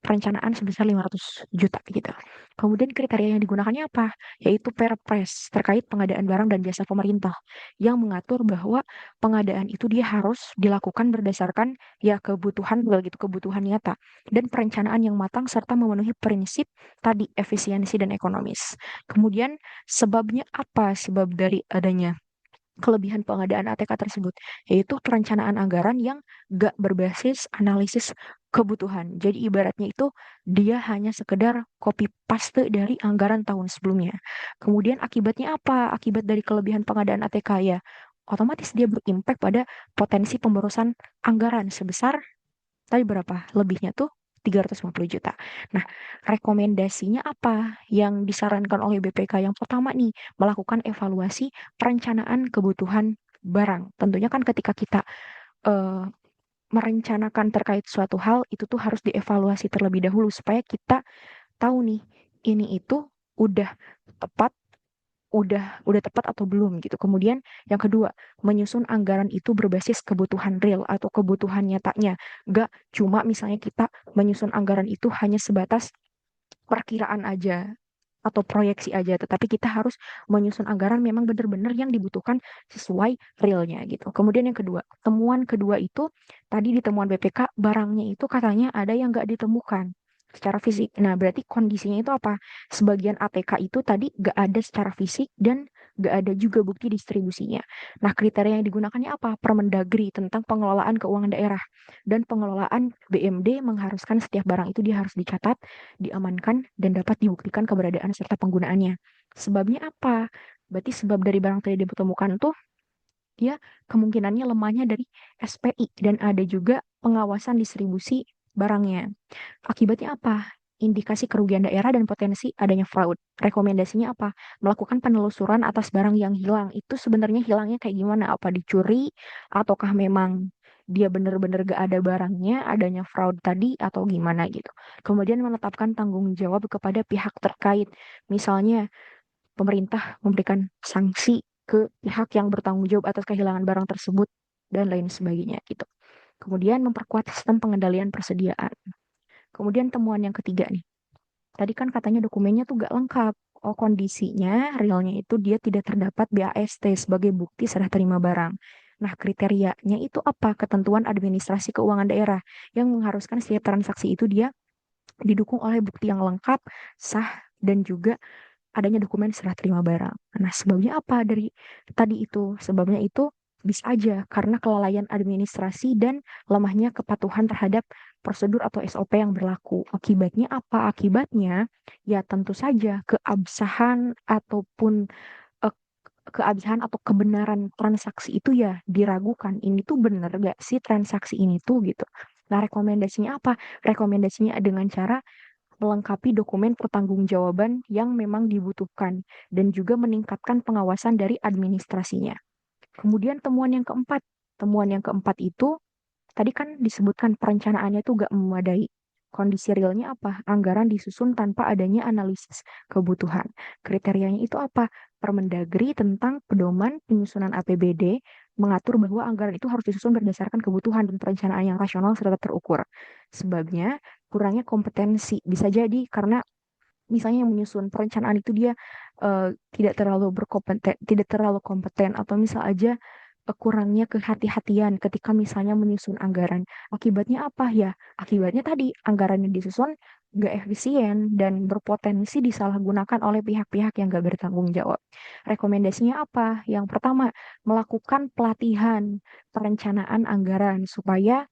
perencanaan sebesar 500 juta gitu. Kemudian kriteria yang digunakannya apa? Yaitu Perpres terkait pengadaan barang dan jasa pemerintah yang mengatur bahwa pengadaan itu dia harus dilakukan berdasarkan ya kebutuhan real gitu, kebutuhan nyata dan perencanaan yang matang serta memenuhi prinsip tadi efisiensi dan ekonomis. Kemudian sebabnya apa? Sebab dari adanya kelebihan pengadaan ATK tersebut, yaitu perencanaan anggaran yang gak berbasis analisis kebutuhan. Jadi ibaratnya itu dia hanya sekedar copy paste dari anggaran tahun sebelumnya. Kemudian akibatnya apa? Akibat dari kelebihan pengadaan ATK ya, otomatis dia berimpact pada potensi pemborosan anggaran sebesar tadi berapa? Lebihnya tuh 350 juta. Nah, rekomendasinya apa yang disarankan oleh BPK? Yang pertama nih, melakukan evaluasi perencanaan kebutuhan barang. Tentunya kan ketika kita eh, merencanakan terkait suatu hal, itu tuh harus dievaluasi terlebih dahulu supaya kita tahu nih, ini itu udah tepat udah tepat atau belum gitu. Kemudian yang kedua, menyusun anggaran itu berbasis kebutuhan real atau kebutuhan nyatanya. Gak cuma misalnya kita menyusun anggaran itu hanya sebatas perkiraan aja atau proyeksi aja, tetapi kita harus menyusun anggaran memang benar-benar yang dibutuhkan sesuai realnya gitu. Kemudian yang kedua, temuan kedua itu tadi di temuan BPK barangnya itu katanya ada yang nggak ditemukan secara fisik. Nah, berarti kondisinya itu apa? Sebagian ATK itu tadi nggak ada secara fisik dan nggak ada juga bukti distribusinya. Nah, kriteria yang digunakannya apa? Permendagri tentang pengelolaan keuangan daerah dan pengelolaan BMD mengharuskan setiap barang itu dia harus dicatat, diamankan, dan dapat dibuktikan keberadaan serta penggunaannya. Sebabnya apa? Berarti sebab dari barang tidak ditemukan tuh ya kemungkinannya lemahnya dari SPI dan ada juga pengawasan distribusi barangnya. Akibatnya apa? Indikasi kerugian daerah dan potensi adanya fraud. Rekomendasinya apa? Melakukan penelusuran atas barang yang hilang. Itu sebenarnya hilangnya kayak gimana? Apa dicuri? Ataukah memang dia benar-benar gak ada barangnya, adanya fraud tadi, atau gimana gitu. Kemudian menetapkan tanggung jawab kepada pihak terkait. Misalnya pemerintah memberikan sanksi ke pihak yang bertanggung jawab atas kehilangan barang tersebut dan lain sebagainya gitu. Kemudian memperkuat sistem pengendalian persediaan. Kemudian temuan yang ketiga nih. Tadi kan katanya dokumennya tuh gak lengkap. Oh, kondisinya realnya itu dia tidak terdapat BAST sebagai bukti serah terima barang. Nah, kriterianya itu apa? Ketentuan administrasi keuangan daerah yang mengharuskan setiap transaksi itu dia didukung oleh bukti yang lengkap, sah, dan juga adanya dokumen serah terima barang. Nah, sebabnya apa dari tadi itu? Sebabnya itu bisa aja karena kelalaian administrasi dan lemahnya kepatuhan terhadap prosedur atau SOP yang berlaku. Akibatnya apa? Akibatnya ya tentu saja keabsahan ataupun eh, keabsahan atau kebenaran transaksi itu ya diragukan. Ini tuh bener gak sih transaksi ini tuh gitu. Nah, rekomendasinya apa? Rekomendasinya dengan cara melengkapi dokumen pertanggungjawaban yang memang dibutuhkan dan juga meningkatkan pengawasan dari administrasinya. Kemudian temuan yang keempat itu tadi kan disebutkan perencanaannya itu gak memadai. Kondisi realnya apa? Anggaran disusun tanpa adanya analisis kebutuhan. Kriterianya itu apa? Permendagri tentang pedoman penyusunan APBD mengatur bahwa anggaran itu harus disusun berdasarkan kebutuhan dan perencanaan yang rasional serta terukur. Sebabnya kurangnya kompetensi bisa jadi karena misalnya yang menyusun perencanaan itu dia tidak terlalu berkompeten, tidak terlalu kompeten atau misal aja kurangnya kehati-hatian ketika misalnya menyusun anggaran. Akibatnya apa ya? Akibatnya tadi anggaran yang disusun nggak efisien dan berpotensi disalahgunakan oleh pihak-pihak yang nggak bertanggung jawab. Rekomendasinya apa? Yang pertama, melakukan pelatihan perencanaan anggaran supaya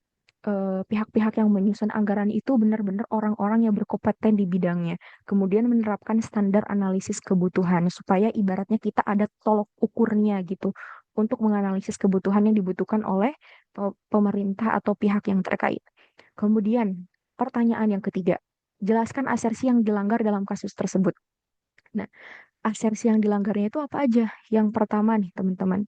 pihak-pihak yang menyusun anggaran itu benar-benar orang-orang yang berkompeten di bidangnya. Kemudian menerapkan standar analisis kebutuhan supaya ibaratnya kita ada tolok ukurnya gitu untuk menganalisis kebutuhan yang dibutuhkan oleh pemerintah atau pihak yang terkait. Kemudian, pertanyaan yang ketiga, jelaskan asersi yang dilanggar dalam kasus tersebut. Nah, asersi yang dilanggarnya itu apa aja? Yang pertama nih, teman-teman,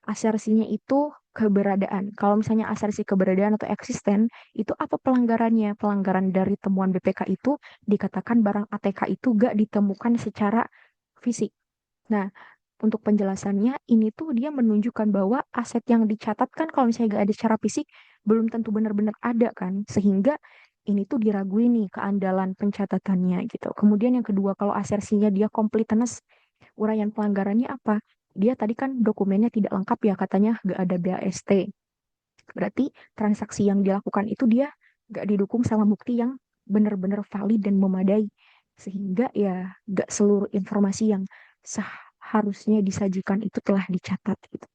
asersinya itu keberadaan. Kalau misalnya asersi keberadaan atau eksisten, itu apa pelanggarannya? Pelanggaran dari temuan BPK itu dikatakan barang ATK itu gak ditemukan secara fisik. Nah, untuk penjelasannya, ini tuh dia menunjukkan bahwa aset yang dicatatkan kalau misalnya gak ada secara fisik, belum tentu benar-benar ada kan. Sehingga ini tuh diragui nih keandalan pencatatannya gitu. Kemudian yang kedua, kalau asersinya dia completeness, uraian pelanggarannya apa? Dia tadi kan dokumennya tidak lengkap ya, katanya gak ada BAST. Berarti transaksi yang dilakukan itu dia gak didukung sama bukti yang benar-benar valid dan memadai. Sehingga ya gak seluruh informasi yang seharusnya disajikan itu telah dicatat gitu.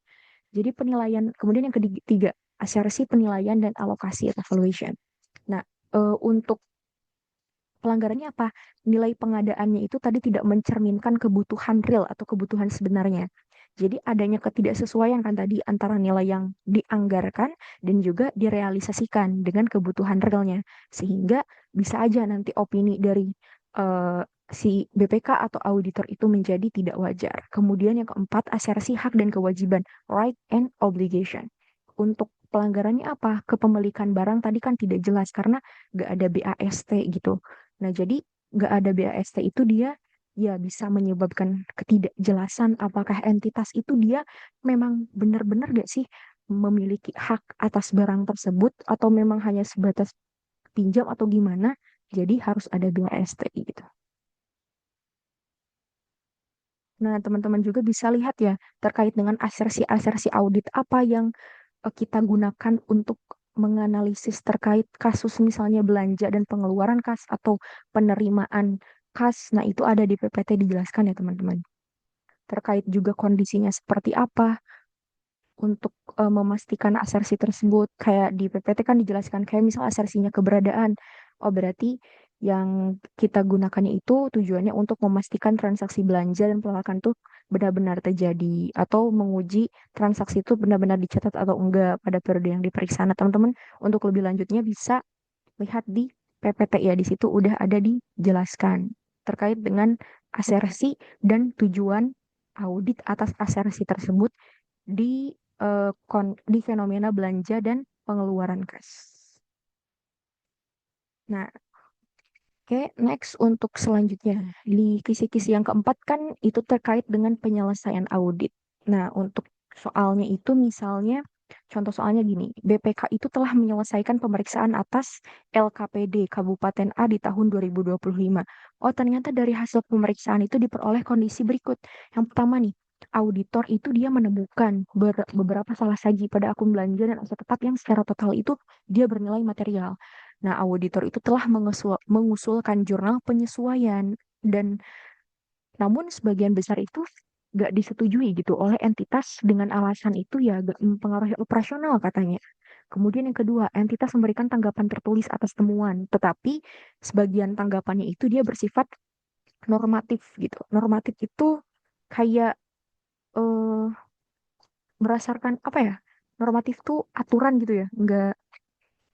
Jadi penilaian, kemudian yang ketiga, asersi penilaian dan alokasi atau valuation. Nah, untuk pelanggarannya apa? Nilai pengadaannya itu tadi tidak mencerminkan kebutuhan real atau kebutuhan sebenarnya. Jadi adanya ketidaksesuaian kan tadi antara nilai yang dianggarkan dan juga direalisasikan dengan kebutuhan realnya. Sehingga bisa aja nanti opini dari si BPK atau auditor itu menjadi tidak wajar. Kemudian yang keempat, asersi hak dan kewajiban, right and obligation. Untuk pelanggarannya apa? Kepemilikan barang tadi kan tidak jelas karena nggak ada BAST gitu. Nah, jadi nggak ada BAST itu dia ya bisa menyebabkan ketidakjelasan apakah entitas itu dia memang benar-benar gak sih memiliki hak atas barang tersebut atau memang hanya sebatas pinjam atau gimana. Jadi harus ada BAST gitu. Nah, teman-teman juga bisa lihat ya terkait dengan asersi-asersi audit apa yang kita gunakan untuk menganalisis terkait kasus misalnya belanja dan pengeluaran kas atau penerimaan kas. Nah, itu ada di PPT dijelaskan ya teman-teman. Terkait juga kondisinya seperti apa untuk memastikan asersi tersebut. Kayak di PPT kan dijelaskan kayak misal asersinya keberadaan. Oh, berarti yang kita gunakannya itu tujuannya untuk memastikan transaksi belanja dan penolakan itu benar-benar terjadi atau menguji transaksi itu benar-benar dicatat atau enggak pada periode yang diperiksa. Nah, teman-teman, untuk lebih lanjutnya bisa lihat di PPT ya, di situ udah ada dijelaskan terkait dengan asersi dan tujuan audit atas asersi tersebut di di fenomena belanja dan pengeluaran kas. Nah, oke, next untuk selanjutnya. Di kisi-kisi yang keempat kan itu terkait dengan penyelesaian audit. Nah, untuk soalnya itu misalnya Contoh soalnya gini, BPK itu telah menyelesaikan pemeriksaan atas LKPD Kabupaten A di tahun 2025. Oh, ternyata dari hasil pemeriksaan itu diperoleh kondisi berikut. Yang pertama nih, auditor itu dia menemukan beberapa salah saji pada akun belanja dan aset tetap yang secara total itu dia bernilai material. Nah, auditor itu telah mengusulkan jurnal penyesuaian dan namun sebagian besar itu gak disetujui gitu oleh entitas dengan alasan itu ya gak mempengaruhi operasional katanya. Kemudian yang kedua, entitas memberikan tanggapan tertulis atas temuan, tetapi sebagian tanggapannya itu dia bersifat normatif gitu. Normatif itu kayak eh, berdasarkan apa ya? Normatif tuh aturan gitu ya, enggak.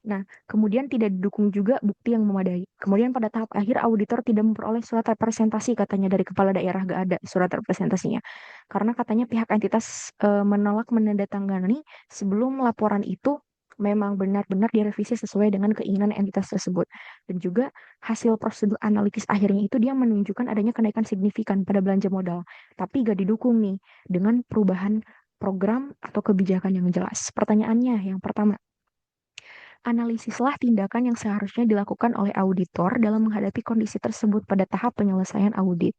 Nah, kemudian tidak didukung juga bukti yang memadai. Kemudian pada tahap akhir auditor tidak memperoleh surat representasi katanya dari kepala daerah, gak ada surat representasinya. Karena katanya pihak entitas menolak menandatangani sebelum laporan itu memang benar-benar direvisi sesuai dengan keinginan entitas tersebut. Dan juga hasil prosedur analitis akhirnya itu dia menunjukkan adanya kenaikan signifikan pada belanja modal. Tapi gak didukung nih dengan perubahan program atau kebijakan yang jelas. Pertanyaannya yang pertama, analisislah tindakan yang seharusnya dilakukan oleh auditor dalam menghadapi kondisi tersebut pada tahap penyelesaian audit.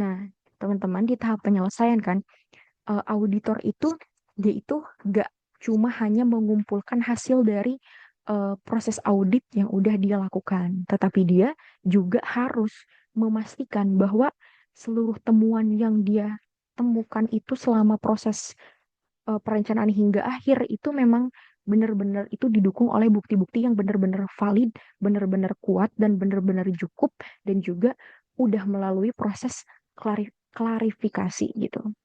Nah, teman-teman di tahap penyelesaian kan, auditor itu dia itu gak cuma hanya mengumpulkan hasil dari proses audit yang udah dia lakukan, tetapi dia juga harus memastikan bahwa seluruh temuan yang dia temukan itu selama proses perencanaan hingga akhir itu memang benar-benar itu didukung oleh bukti-bukti yang benar-benar valid, benar-benar kuat dan benar-benar cukup dan juga udah melalui proses klarifikasi gitu.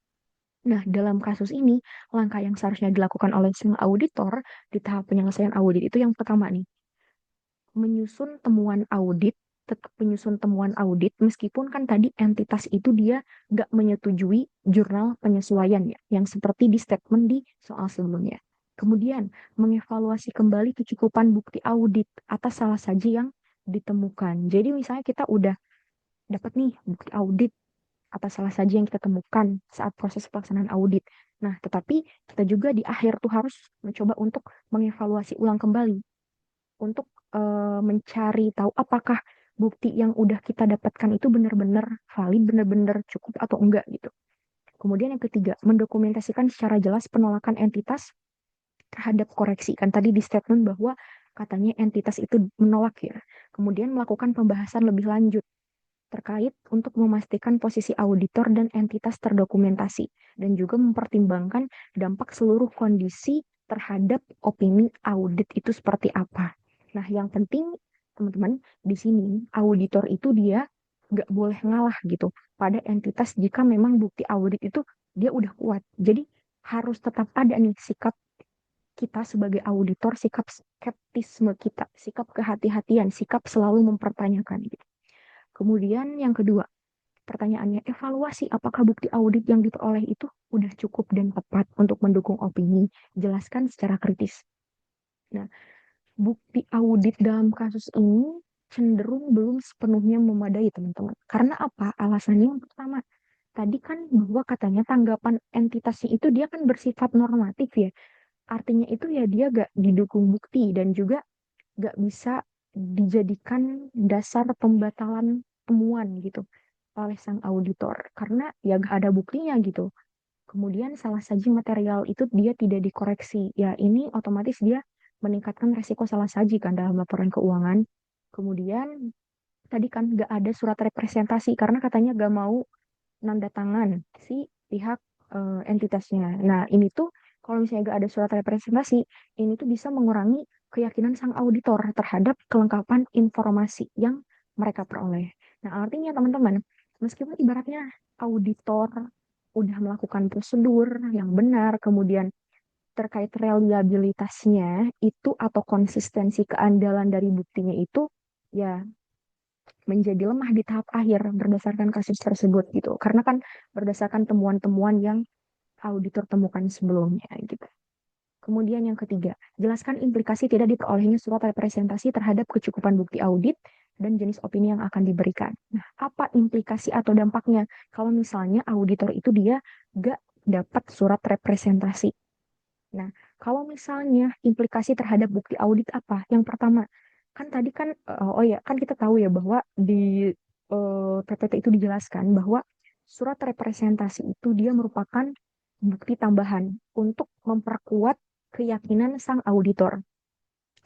Nah, dalam kasus ini, langkah yang seharusnya dilakukan oleh sang auditor di tahap penyelesaian audit itu yang pertama nih, menyusun temuan audit, tetap menyusun temuan audit, meskipun kan tadi entitas itu dia nggak menyetujui jurnal penyesuaian ya, yang seperti di statement di soal sebelumnya. Kemudian, mengevaluasi kembali kecukupan bukti audit atas salah saji yang ditemukan. Jadi misalnya kita udah dapat nih bukti audit atas salah saji yang kita temukan saat proses pelaksanaan audit. Nah, tetapi kita juga di akhir tuh harus mencoba untuk mengevaluasi ulang kembali untuk mencari tahu apakah bukti yang udah kita dapatkan itu benar-benar valid, benar-benar cukup atau enggak gitu. Kemudian yang ketiga, mendokumentasikan secara jelas penolakan entitas terhadap koreksi. Kan tadi di statement bahwa katanya entitas itu menolak ya. Kemudian melakukan pembahasan lebih lanjut terkait untuk memastikan posisi auditor dan entitas terdokumentasi dan juga mempertimbangkan dampak seluruh kondisi terhadap opini audit itu seperti apa. Nah, yang penting teman-teman di sini auditor itu dia nggak boleh ngalah gitu pada entitas jika memang bukti audit itu dia udah kuat. Jadi harus tetap ada nih sikap kita sebagai auditor, sikap skeptisme kita, sikap kehati-hatian, sikap selalu mempertanyakan gitu. Kemudian yang kedua, pertanyaannya evaluasi apakah bukti audit yang diperoleh itu udah cukup dan tepat untuk mendukung opini, jelaskan secara kritis. Nah, bukti audit dalam kasus ini cenderung belum sepenuhnya memadai, teman-teman. Karena apa? Alasannya yang pertama, tadi kan bahwa katanya tanggapan entitasnya itu dia kan bersifat normatif ya. Artinya itu ya dia gak didukung bukti dan juga gak bisa dijadikan dasar pembatalan temuan gitu oleh sang auditor. Karena ya gak ada buktinya gitu. Kemudian salah saji material itu dia tidak dikoreksi. Ya ini otomatis dia meningkatkan resiko salah saji kan dalam laporan keuangan. Kemudian tadi kan nggak ada surat representasi karena katanya nggak mau nanda tangan si pihak entitasnya. Nah ini tuh kalau misalnya nggak ada surat representasi, ini tuh bisa mengurangi keyakinan sang auditor terhadap kelengkapan informasi yang mereka peroleh. Nah artinya teman-teman, meskipun ibaratnya auditor udah melakukan prosedur yang benar, kemudian terkait reliabilitasnya itu atau konsistensi keandalan dari buktinya itu ya menjadi lemah di tahap akhir berdasarkan kasus tersebut gitu. Karena kan berdasarkan temuan-temuan yang auditor temukan sebelumnya gitu. Kemudian yang ketiga, jelaskan implikasi tidak diperolehnya surat representasi terhadap kecukupan bukti audit dan jenis opini yang akan diberikan. Nah, apa implikasi atau dampaknya kalau misalnya auditor itu dia gak dapat surat representasi? Nah, Kalau misalnya implikasi terhadap bukti audit apa? Yang pertama, kan tadi kan, oh ya, kan kita tahu ya bahwa di PPT itu dijelaskan bahwa surat representasi itu dia merupakan bukti tambahan untuk memperkuat keyakinan sang auditor.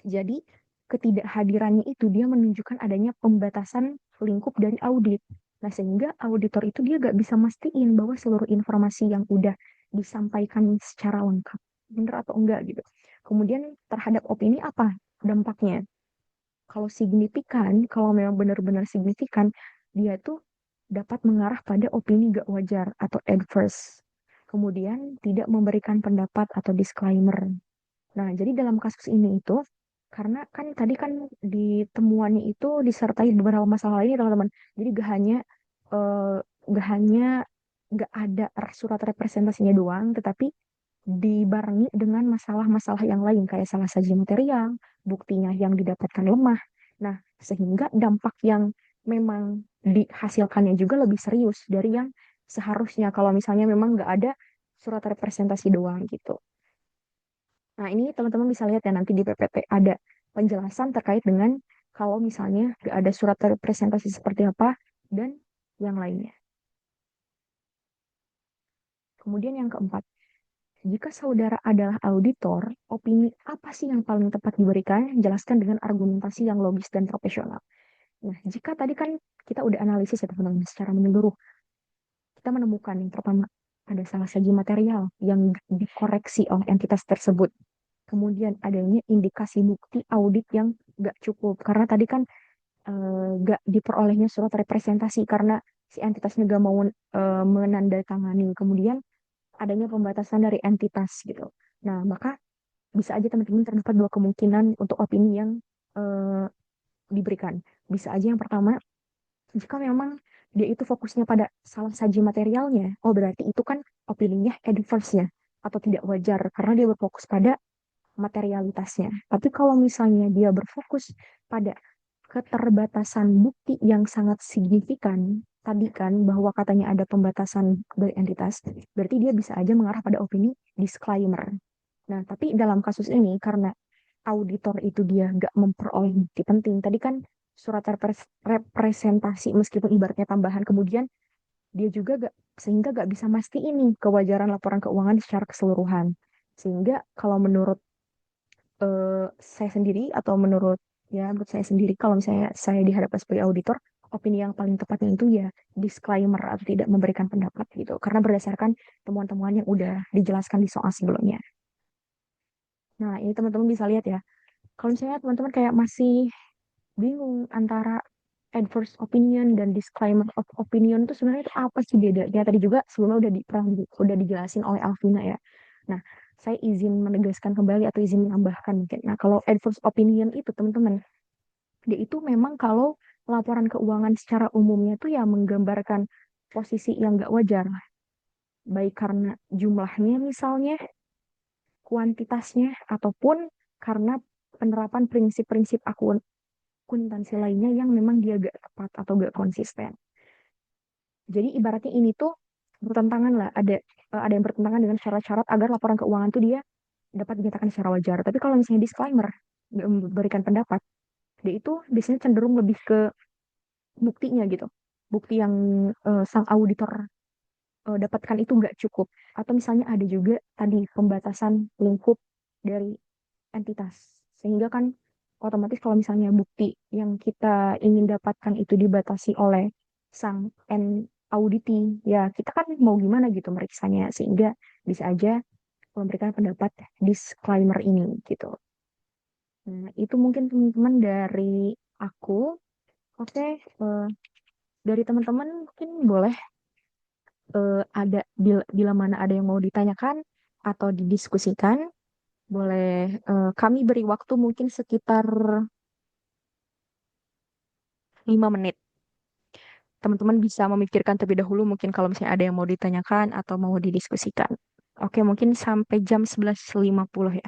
Jadi, ketidakhadirannya itu dia menunjukkan adanya pembatasan lingkup dari audit. Nah, sehingga auditor itu dia gak bisa mastiin bahwa seluruh informasi yang udah disampaikan secara lengkap, benar atau enggak gitu. Kemudian terhadap opini apa dampaknya? Kalau signifikan, kalau memang benar-benar signifikan, dia tuh dapat mengarah pada opini gak wajar atau adverse. Kemudian tidak memberikan pendapat atau disclaimer. Nah, jadi dalam kasus ini itu, karena kan tadi kan di temuannya itu disertai beberapa masalah ini, teman-teman. Jadi eh, gak hanya gak ada surat representasinya doang, tetapi dibarengi dengan masalah-masalah yang lain, kayak salah saji material, buktinya yang didapatkan lemah. Nah, sehingga dampak yang memang dihasilkannya juga lebih serius dari yang seharusnya kalau misalnya memang nggak ada surat representasi doang gitu. Nah, ini teman-teman bisa lihat ya nanti di PPT ada penjelasan terkait dengan kalau misalnya nggak ada surat representasi seperti apa dan yang lainnya. Kemudian yang keempat, jika saudara adalah auditor, opini apa sih yang paling tepat diberikan? Jelaskan dengan argumentasi yang logis dan profesional. Nah, jika tadi kan kita udah analisis ya teman-teman secara menyeluruh, kita menemukan yang pertama, ada salah segi material yang dikoreksi oleh entitas tersebut. Kemudian adanya indikasi bukti audit yang nggak cukup. Karena tadi kan nggak diperolehnya surat representasi karena si entitasnya nggak mau menandatangani. Kemudian adanya pembatasan dari entitas gitu. Nah, maka bisa aja teman-teman terdapat dua kemungkinan untuk opini yang eh, diberikan. Bisa aja yang pertama, jika memang dia itu fokusnya pada salah saji materialnya, oh berarti itu kan opininya adverse-nya atau tidak wajar karena dia berfokus pada materialitasnya. Tapi kalau misalnya dia berfokus pada keterbatasan bukti yang sangat signifikan, tadi kan bahwa katanya ada pembatasan dari entitas, berarti dia bisa aja mengarah pada opini disclaimer. Nah, tapi dalam kasus ini karena auditor itu dia nggak memperoleh bukti penting, tadi kan surat representasi meskipun ibaratnya tambahan, kemudian dia juga gak, sehingga gak bisa masti ini kewajaran laporan keuangan secara keseluruhan. Sehingga kalau menurut saya sendiri atau menurut saya sendiri kalau misalnya saya dihadapkan sebagai auditor, opini yang paling tepatnya itu ya disclaimer atau tidak memberikan pendapat gitu karena berdasarkan temuan-temuan yang udah dijelaskan di soal sebelumnya. Nah, ini teman-teman bisa lihat ya. Kalau misalnya teman-teman kayak masih bingung antara adverse opinion dan disclaimer of opinion itu sebenarnya itu apa sih bedanya? Tadi juga sebelumnya udah dijelasin oleh Alvina ya. Nah, saya izin menegaskan kembali atau izin menambahkan mungkin. Nah, kalau adverse opinion itu teman-teman, dia itu memang kalau laporan keuangan secara umumnya tuh ya menggambarkan posisi yang nggak wajar, baik karena jumlahnya misalnya, kuantitasnya, ataupun karena penerapan prinsip-prinsip akuntansi lainnya yang memang dia gak tepat atau gak konsisten. Jadi ibaratnya ini tuh bertentangan lah, ada yang bertentangan dengan syarat-syarat agar laporan keuangan tuh dia dapat dinyatakan secara wajar. Tapi kalau misalnya disclaimer, nggak memberikan pendapat, dia itu biasanya cenderung lebih ke buktinya gitu. Bukti yang sang auditor dapatkan itu nggak cukup. Atau misalnya ada juga tadi pembatasan lingkup dari entitas. Sehingga kan otomatis kalau misalnya bukti yang kita ingin dapatkan itu dibatasi oleh sang auditing, ya kita kan mau gimana gitu meriksanya. Sehingga bisa aja memberikan pendapat disclaimer ini gitu. Nah, itu mungkin teman-teman dari aku. Oke, dari teman-teman mungkin boleh ada bila mana ada yang mau ditanyakan atau didiskusikan, boleh kami beri waktu mungkin sekitar 5 menit. Teman-teman bisa memikirkan terlebih dahulu mungkin kalau misalnya ada yang mau ditanyakan atau mau didiskusikan. Oke, mungkin sampai jam 11.50 ya.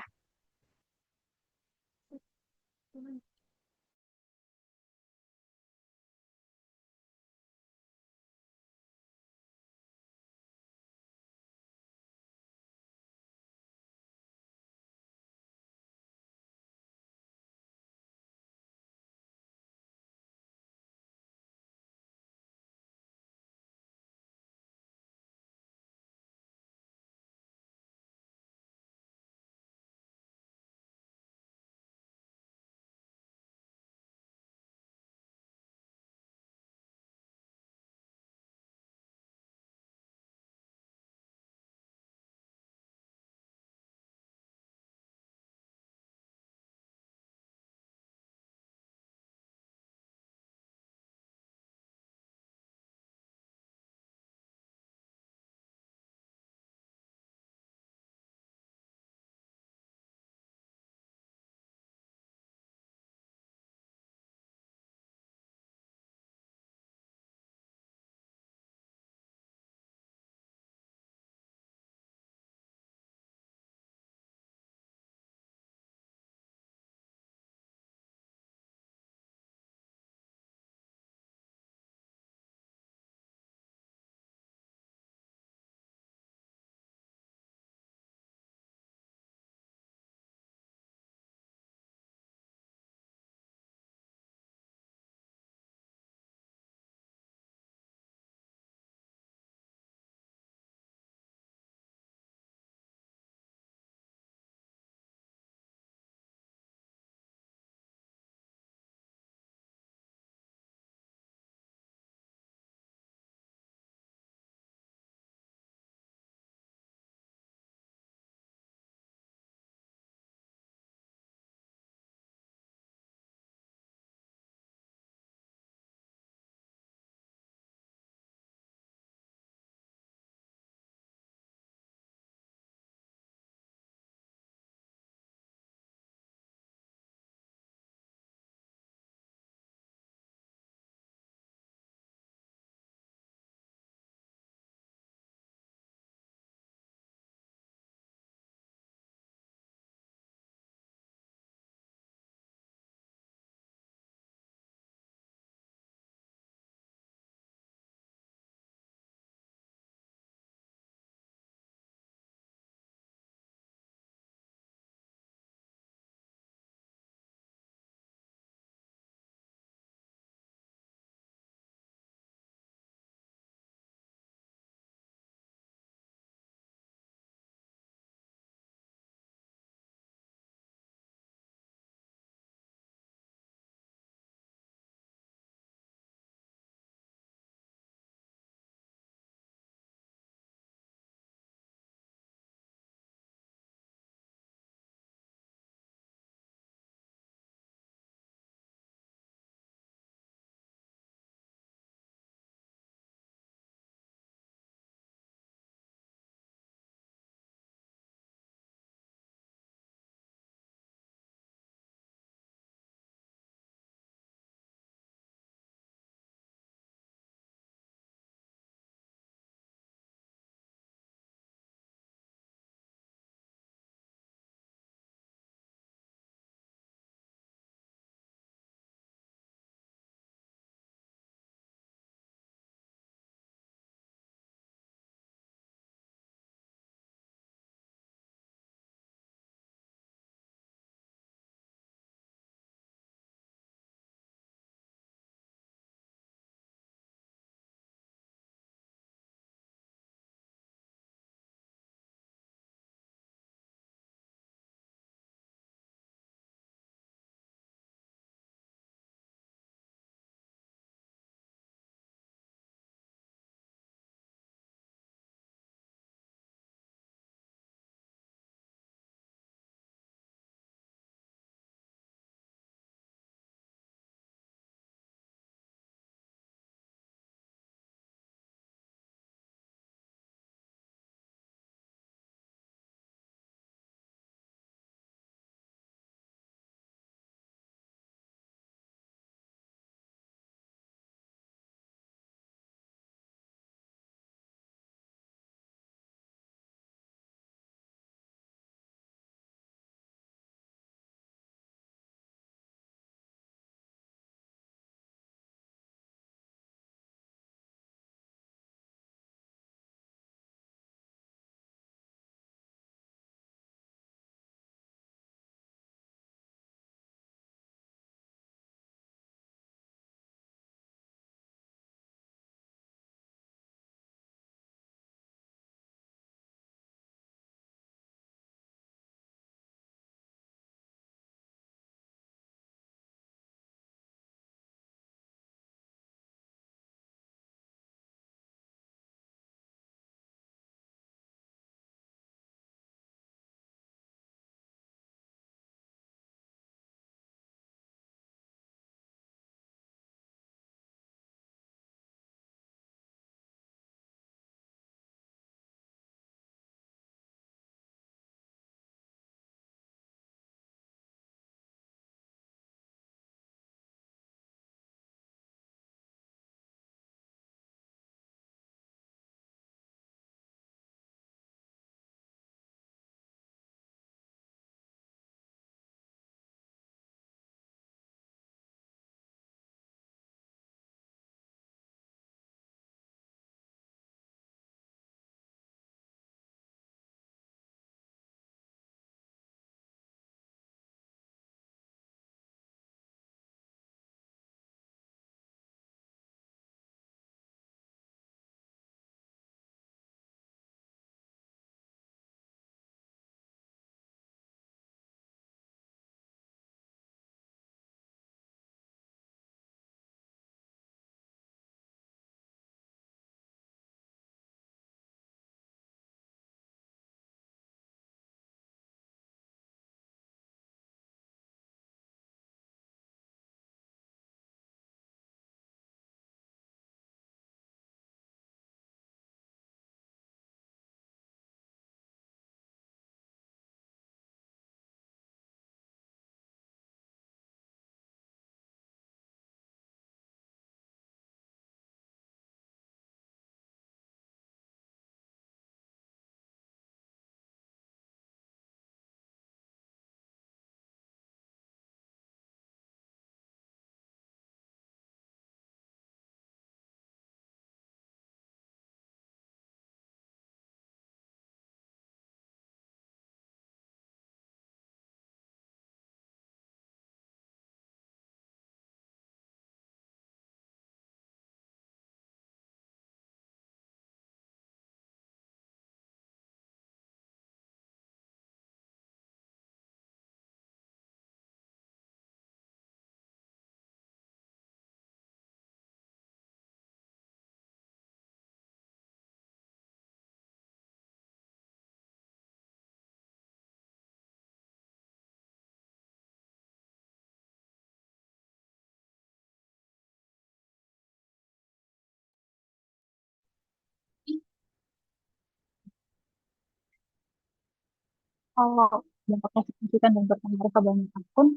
Kalau dampaknya signifikan dan berpengaruh ke banyak akun,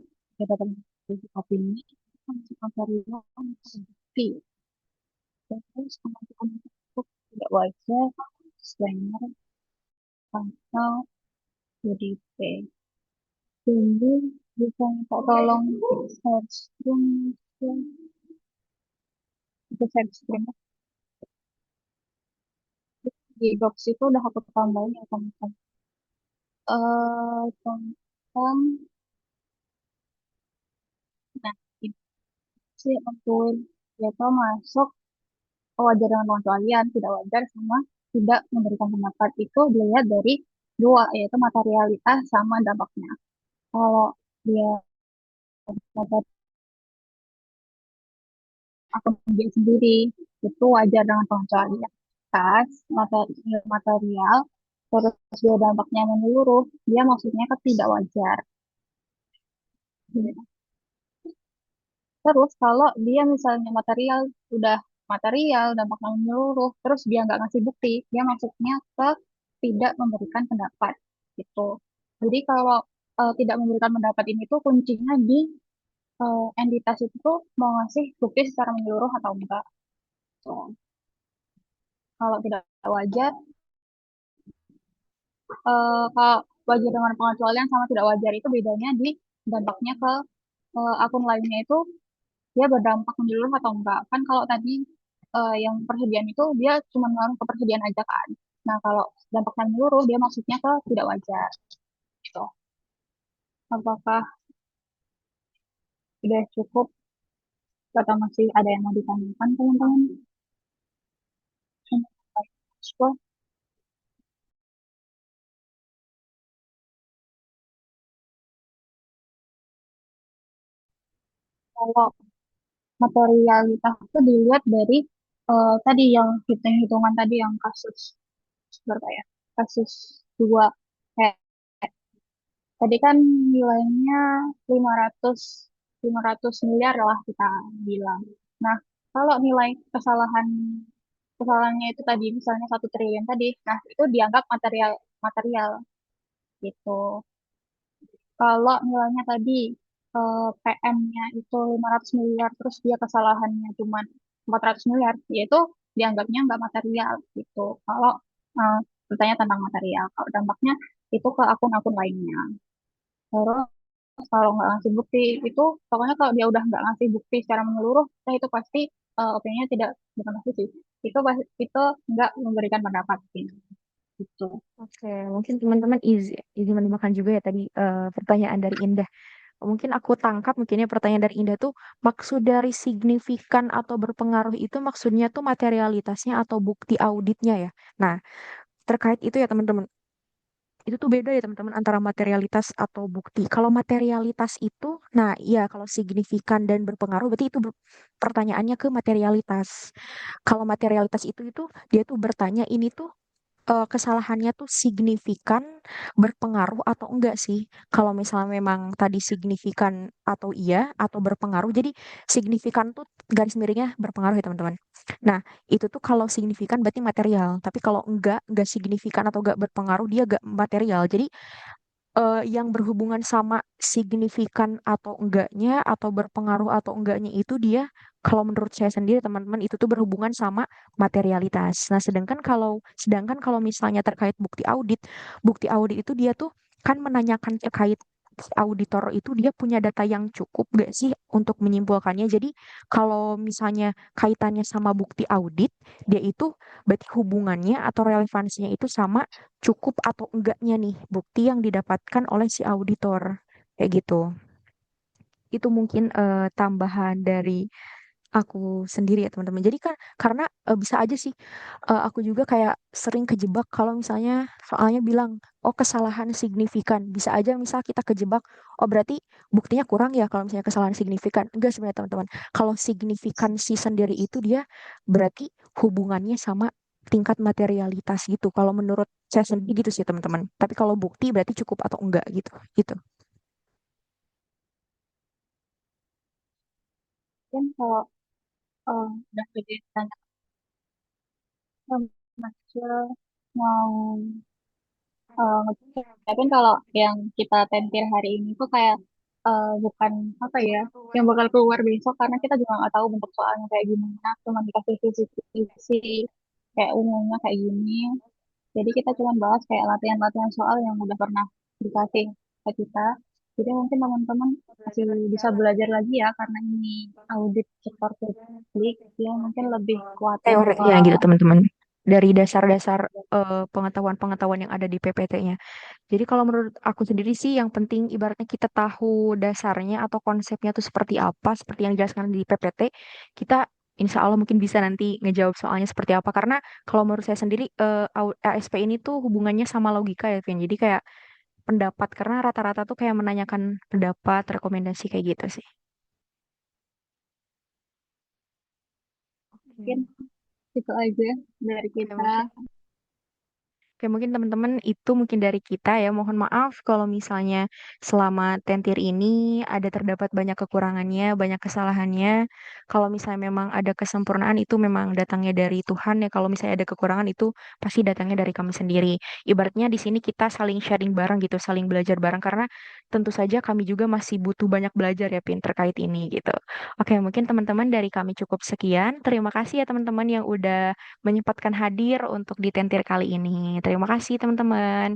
ya dapat opini, masih material, bukti. Terus kemampuan untuk tidak wajar, disclaimer, atau UDP. Jadi bisa minta tolong search string, itu search string di box itu udah aku tambahin ya teman-teman. Tentang nah ini sih untuk yaitu masuk wajar dengan pengecualian, tidak wajar sama tidak memberikan pendapat itu dilihat dari dua, yaitu materialitas sama dampaknya. Kalau dia dapat akun dia sendiri itu wajar dengan pengecualian. Tas material terus dia dampaknya menyeluruh, dia maksudnya ke tidak wajar. Terus kalau dia misalnya udah material dampaknya menyeluruh, terus dia nggak ngasih bukti, dia maksudnya ke tidak memberikan pendapat gitu. Jadi kalau tidak memberikan pendapat ini tuh kuncinya di entitas itu tuh mau ngasih bukti secara menyeluruh atau enggak. So, kalau tidak wajar, kalau wajar dengan pengecualian sama tidak wajar itu bedanya di dampaknya ke akun lainnya itu dia berdampak menyeluruh atau enggak. Kan kalau tadi yang persediaan itu dia cuma ngaruh ke persediaan aja kan. Nah, kalau dampaknya menyeluruh dia maksudnya ke tidak wajar. Gitu. Apakah sudah cukup atau masih ada yang mau ditanyakan teman-teman? Kalau materialitas itu dilihat dari tadi yang hitung-hitungan tadi yang kasus berapa ya? Kasus dua kayak tadi kan nilainya 500 500 miliar lah kita bilang. Nah, kalau nilai kesalahannya itu tadi misalnya 1 triliun tadi, nah itu dianggap material material gitu. Kalau nilainya tadi PM-nya itu 500 miliar, terus dia kesalahannya cuma 400 miliar, yaitu dianggapnya nggak material gitu. Kalau eh, bertanya tentang material, kalau dampaknya itu ke akun-akun lainnya. Terus kalau nggak ngasih bukti itu, pokoknya kalau dia udah nggak ngasih bukti secara menyeluruh, nah itu pasti opininya tidak bukan pasti sih. Itu nggak memberikan pendapat gitu. Oke, mungkin teman-teman izin menambahkan juga ya tadi pertanyaan dari Indah. Mungkin aku tangkap mungkinnya pertanyaan dari Indah tuh maksud dari signifikan atau berpengaruh itu maksudnya tuh materialitasnya atau bukti auditnya ya. Nah, terkait itu ya teman-teman. Itu tuh beda ya teman-teman antara materialitas atau bukti. Kalau materialitas itu, nah iya kalau signifikan dan berpengaruh berarti itu pertanyaannya ke materialitas. Kalau materialitas itu dia tuh bertanya ini tuh kesalahannya tuh signifikan, berpengaruh atau enggak sih? Kalau misalnya memang tadi signifikan atau iya atau berpengaruh, jadi signifikan tuh garis miringnya berpengaruh ya teman-teman. Nah, itu tuh kalau signifikan berarti material, tapi kalau enggak signifikan atau enggak berpengaruh dia enggak material. Jadi yang berhubungan sama signifikan atau enggaknya atau berpengaruh atau enggaknya itu dia kalau menurut saya sendiri teman-teman itu tuh berhubungan sama materialitas. Nah, sedangkan kalau misalnya terkait bukti audit itu dia tuh kan menanyakan terkait si auditor itu dia punya data yang cukup gak sih untuk menyimpulkannya. Jadi kalau misalnya kaitannya sama bukti audit, dia itu berarti hubungannya atau relevansinya itu sama cukup atau enggaknya nih bukti yang didapatkan oleh si auditor kayak gitu. Itu mungkin tambahan dari aku sendiri ya teman-teman. Jadi kan karena bisa aja sih aku juga kayak sering kejebak kalau misalnya soalnya bilang oh kesalahan signifikan. Bisa aja misal kita kejebak oh berarti buktinya kurang ya kalau misalnya kesalahan signifikan. Enggak sebenarnya teman-teman. Kalau signifikansi sendiri itu dia berarti hubungannya sama tingkat materialitas gitu. Kalau menurut saya sendiri gitu sih teman-teman. Tapi kalau bukti berarti cukup atau enggak gitu. Gitu. Mungkin kalau udah jadi tanya Mas mau Tapi kalau yang kita tentir hari ini tuh kayak bukan apa ya, yang bakal keluar besok karena kita juga nggak tahu bentuk soalnya kayak gimana, cuma dikasih visi kayak umumnya kayak gini. Jadi kita cuma bahas kayak latihan-latihan soal yang udah pernah dikasih ke kita. Jadi mungkin teman-teman masih bisa belajar lagi ya karena ini audit sektor publik, dia mungkin lebih kuatin Teorinya gitu teman-teman. Dari dasar-dasar pengetahuan-pengetahuan yang ada di PPT-nya. Jadi kalau menurut aku sendiri sih yang penting ibaratnya kita tahu dasarnya atau konsepnya itu seperti apa, seperti yang dijelaskan di PPT, kita insya Allah mungkin bisa nanti ngejawab soalnya seperti apa. Karena kalau menurut saya sendiri ASP ini tuh hubungannya sama logika ya, Vin. Jadi kayak pendapat, karena rata-rata tuh kayak menanyakan pendapat, rekomendasi kayak gitu sih. mungkin Oke. itu aja dari Oke, kita. mungkin Oke, mungkin teman-teman itu mungkin dari kita ya. Mohon maaf kalau misalnya selama tentir ini ada terdapat banyak kekurangannya, banyak kesalahannya. Kalau misalnya memang ada kesempurnaan itu memang datangnya dari Tuhan ya. Kalau misalnya ada kekurangan itu pasti datangnya dari kami sendiri. Ibaratnya di sini kita saling sharing bareng gitu, saling belajar bareng karena tentu saja kami juga masih butuh banyak belajar ya Pin terkait ini gitu. Oke, mungkin teman-teman dari kami cukup sekian. Terima kasih ya teman-teman yang udah menyempatkan hadir untuk di tentir kali ini. Terima kasih teman-teman.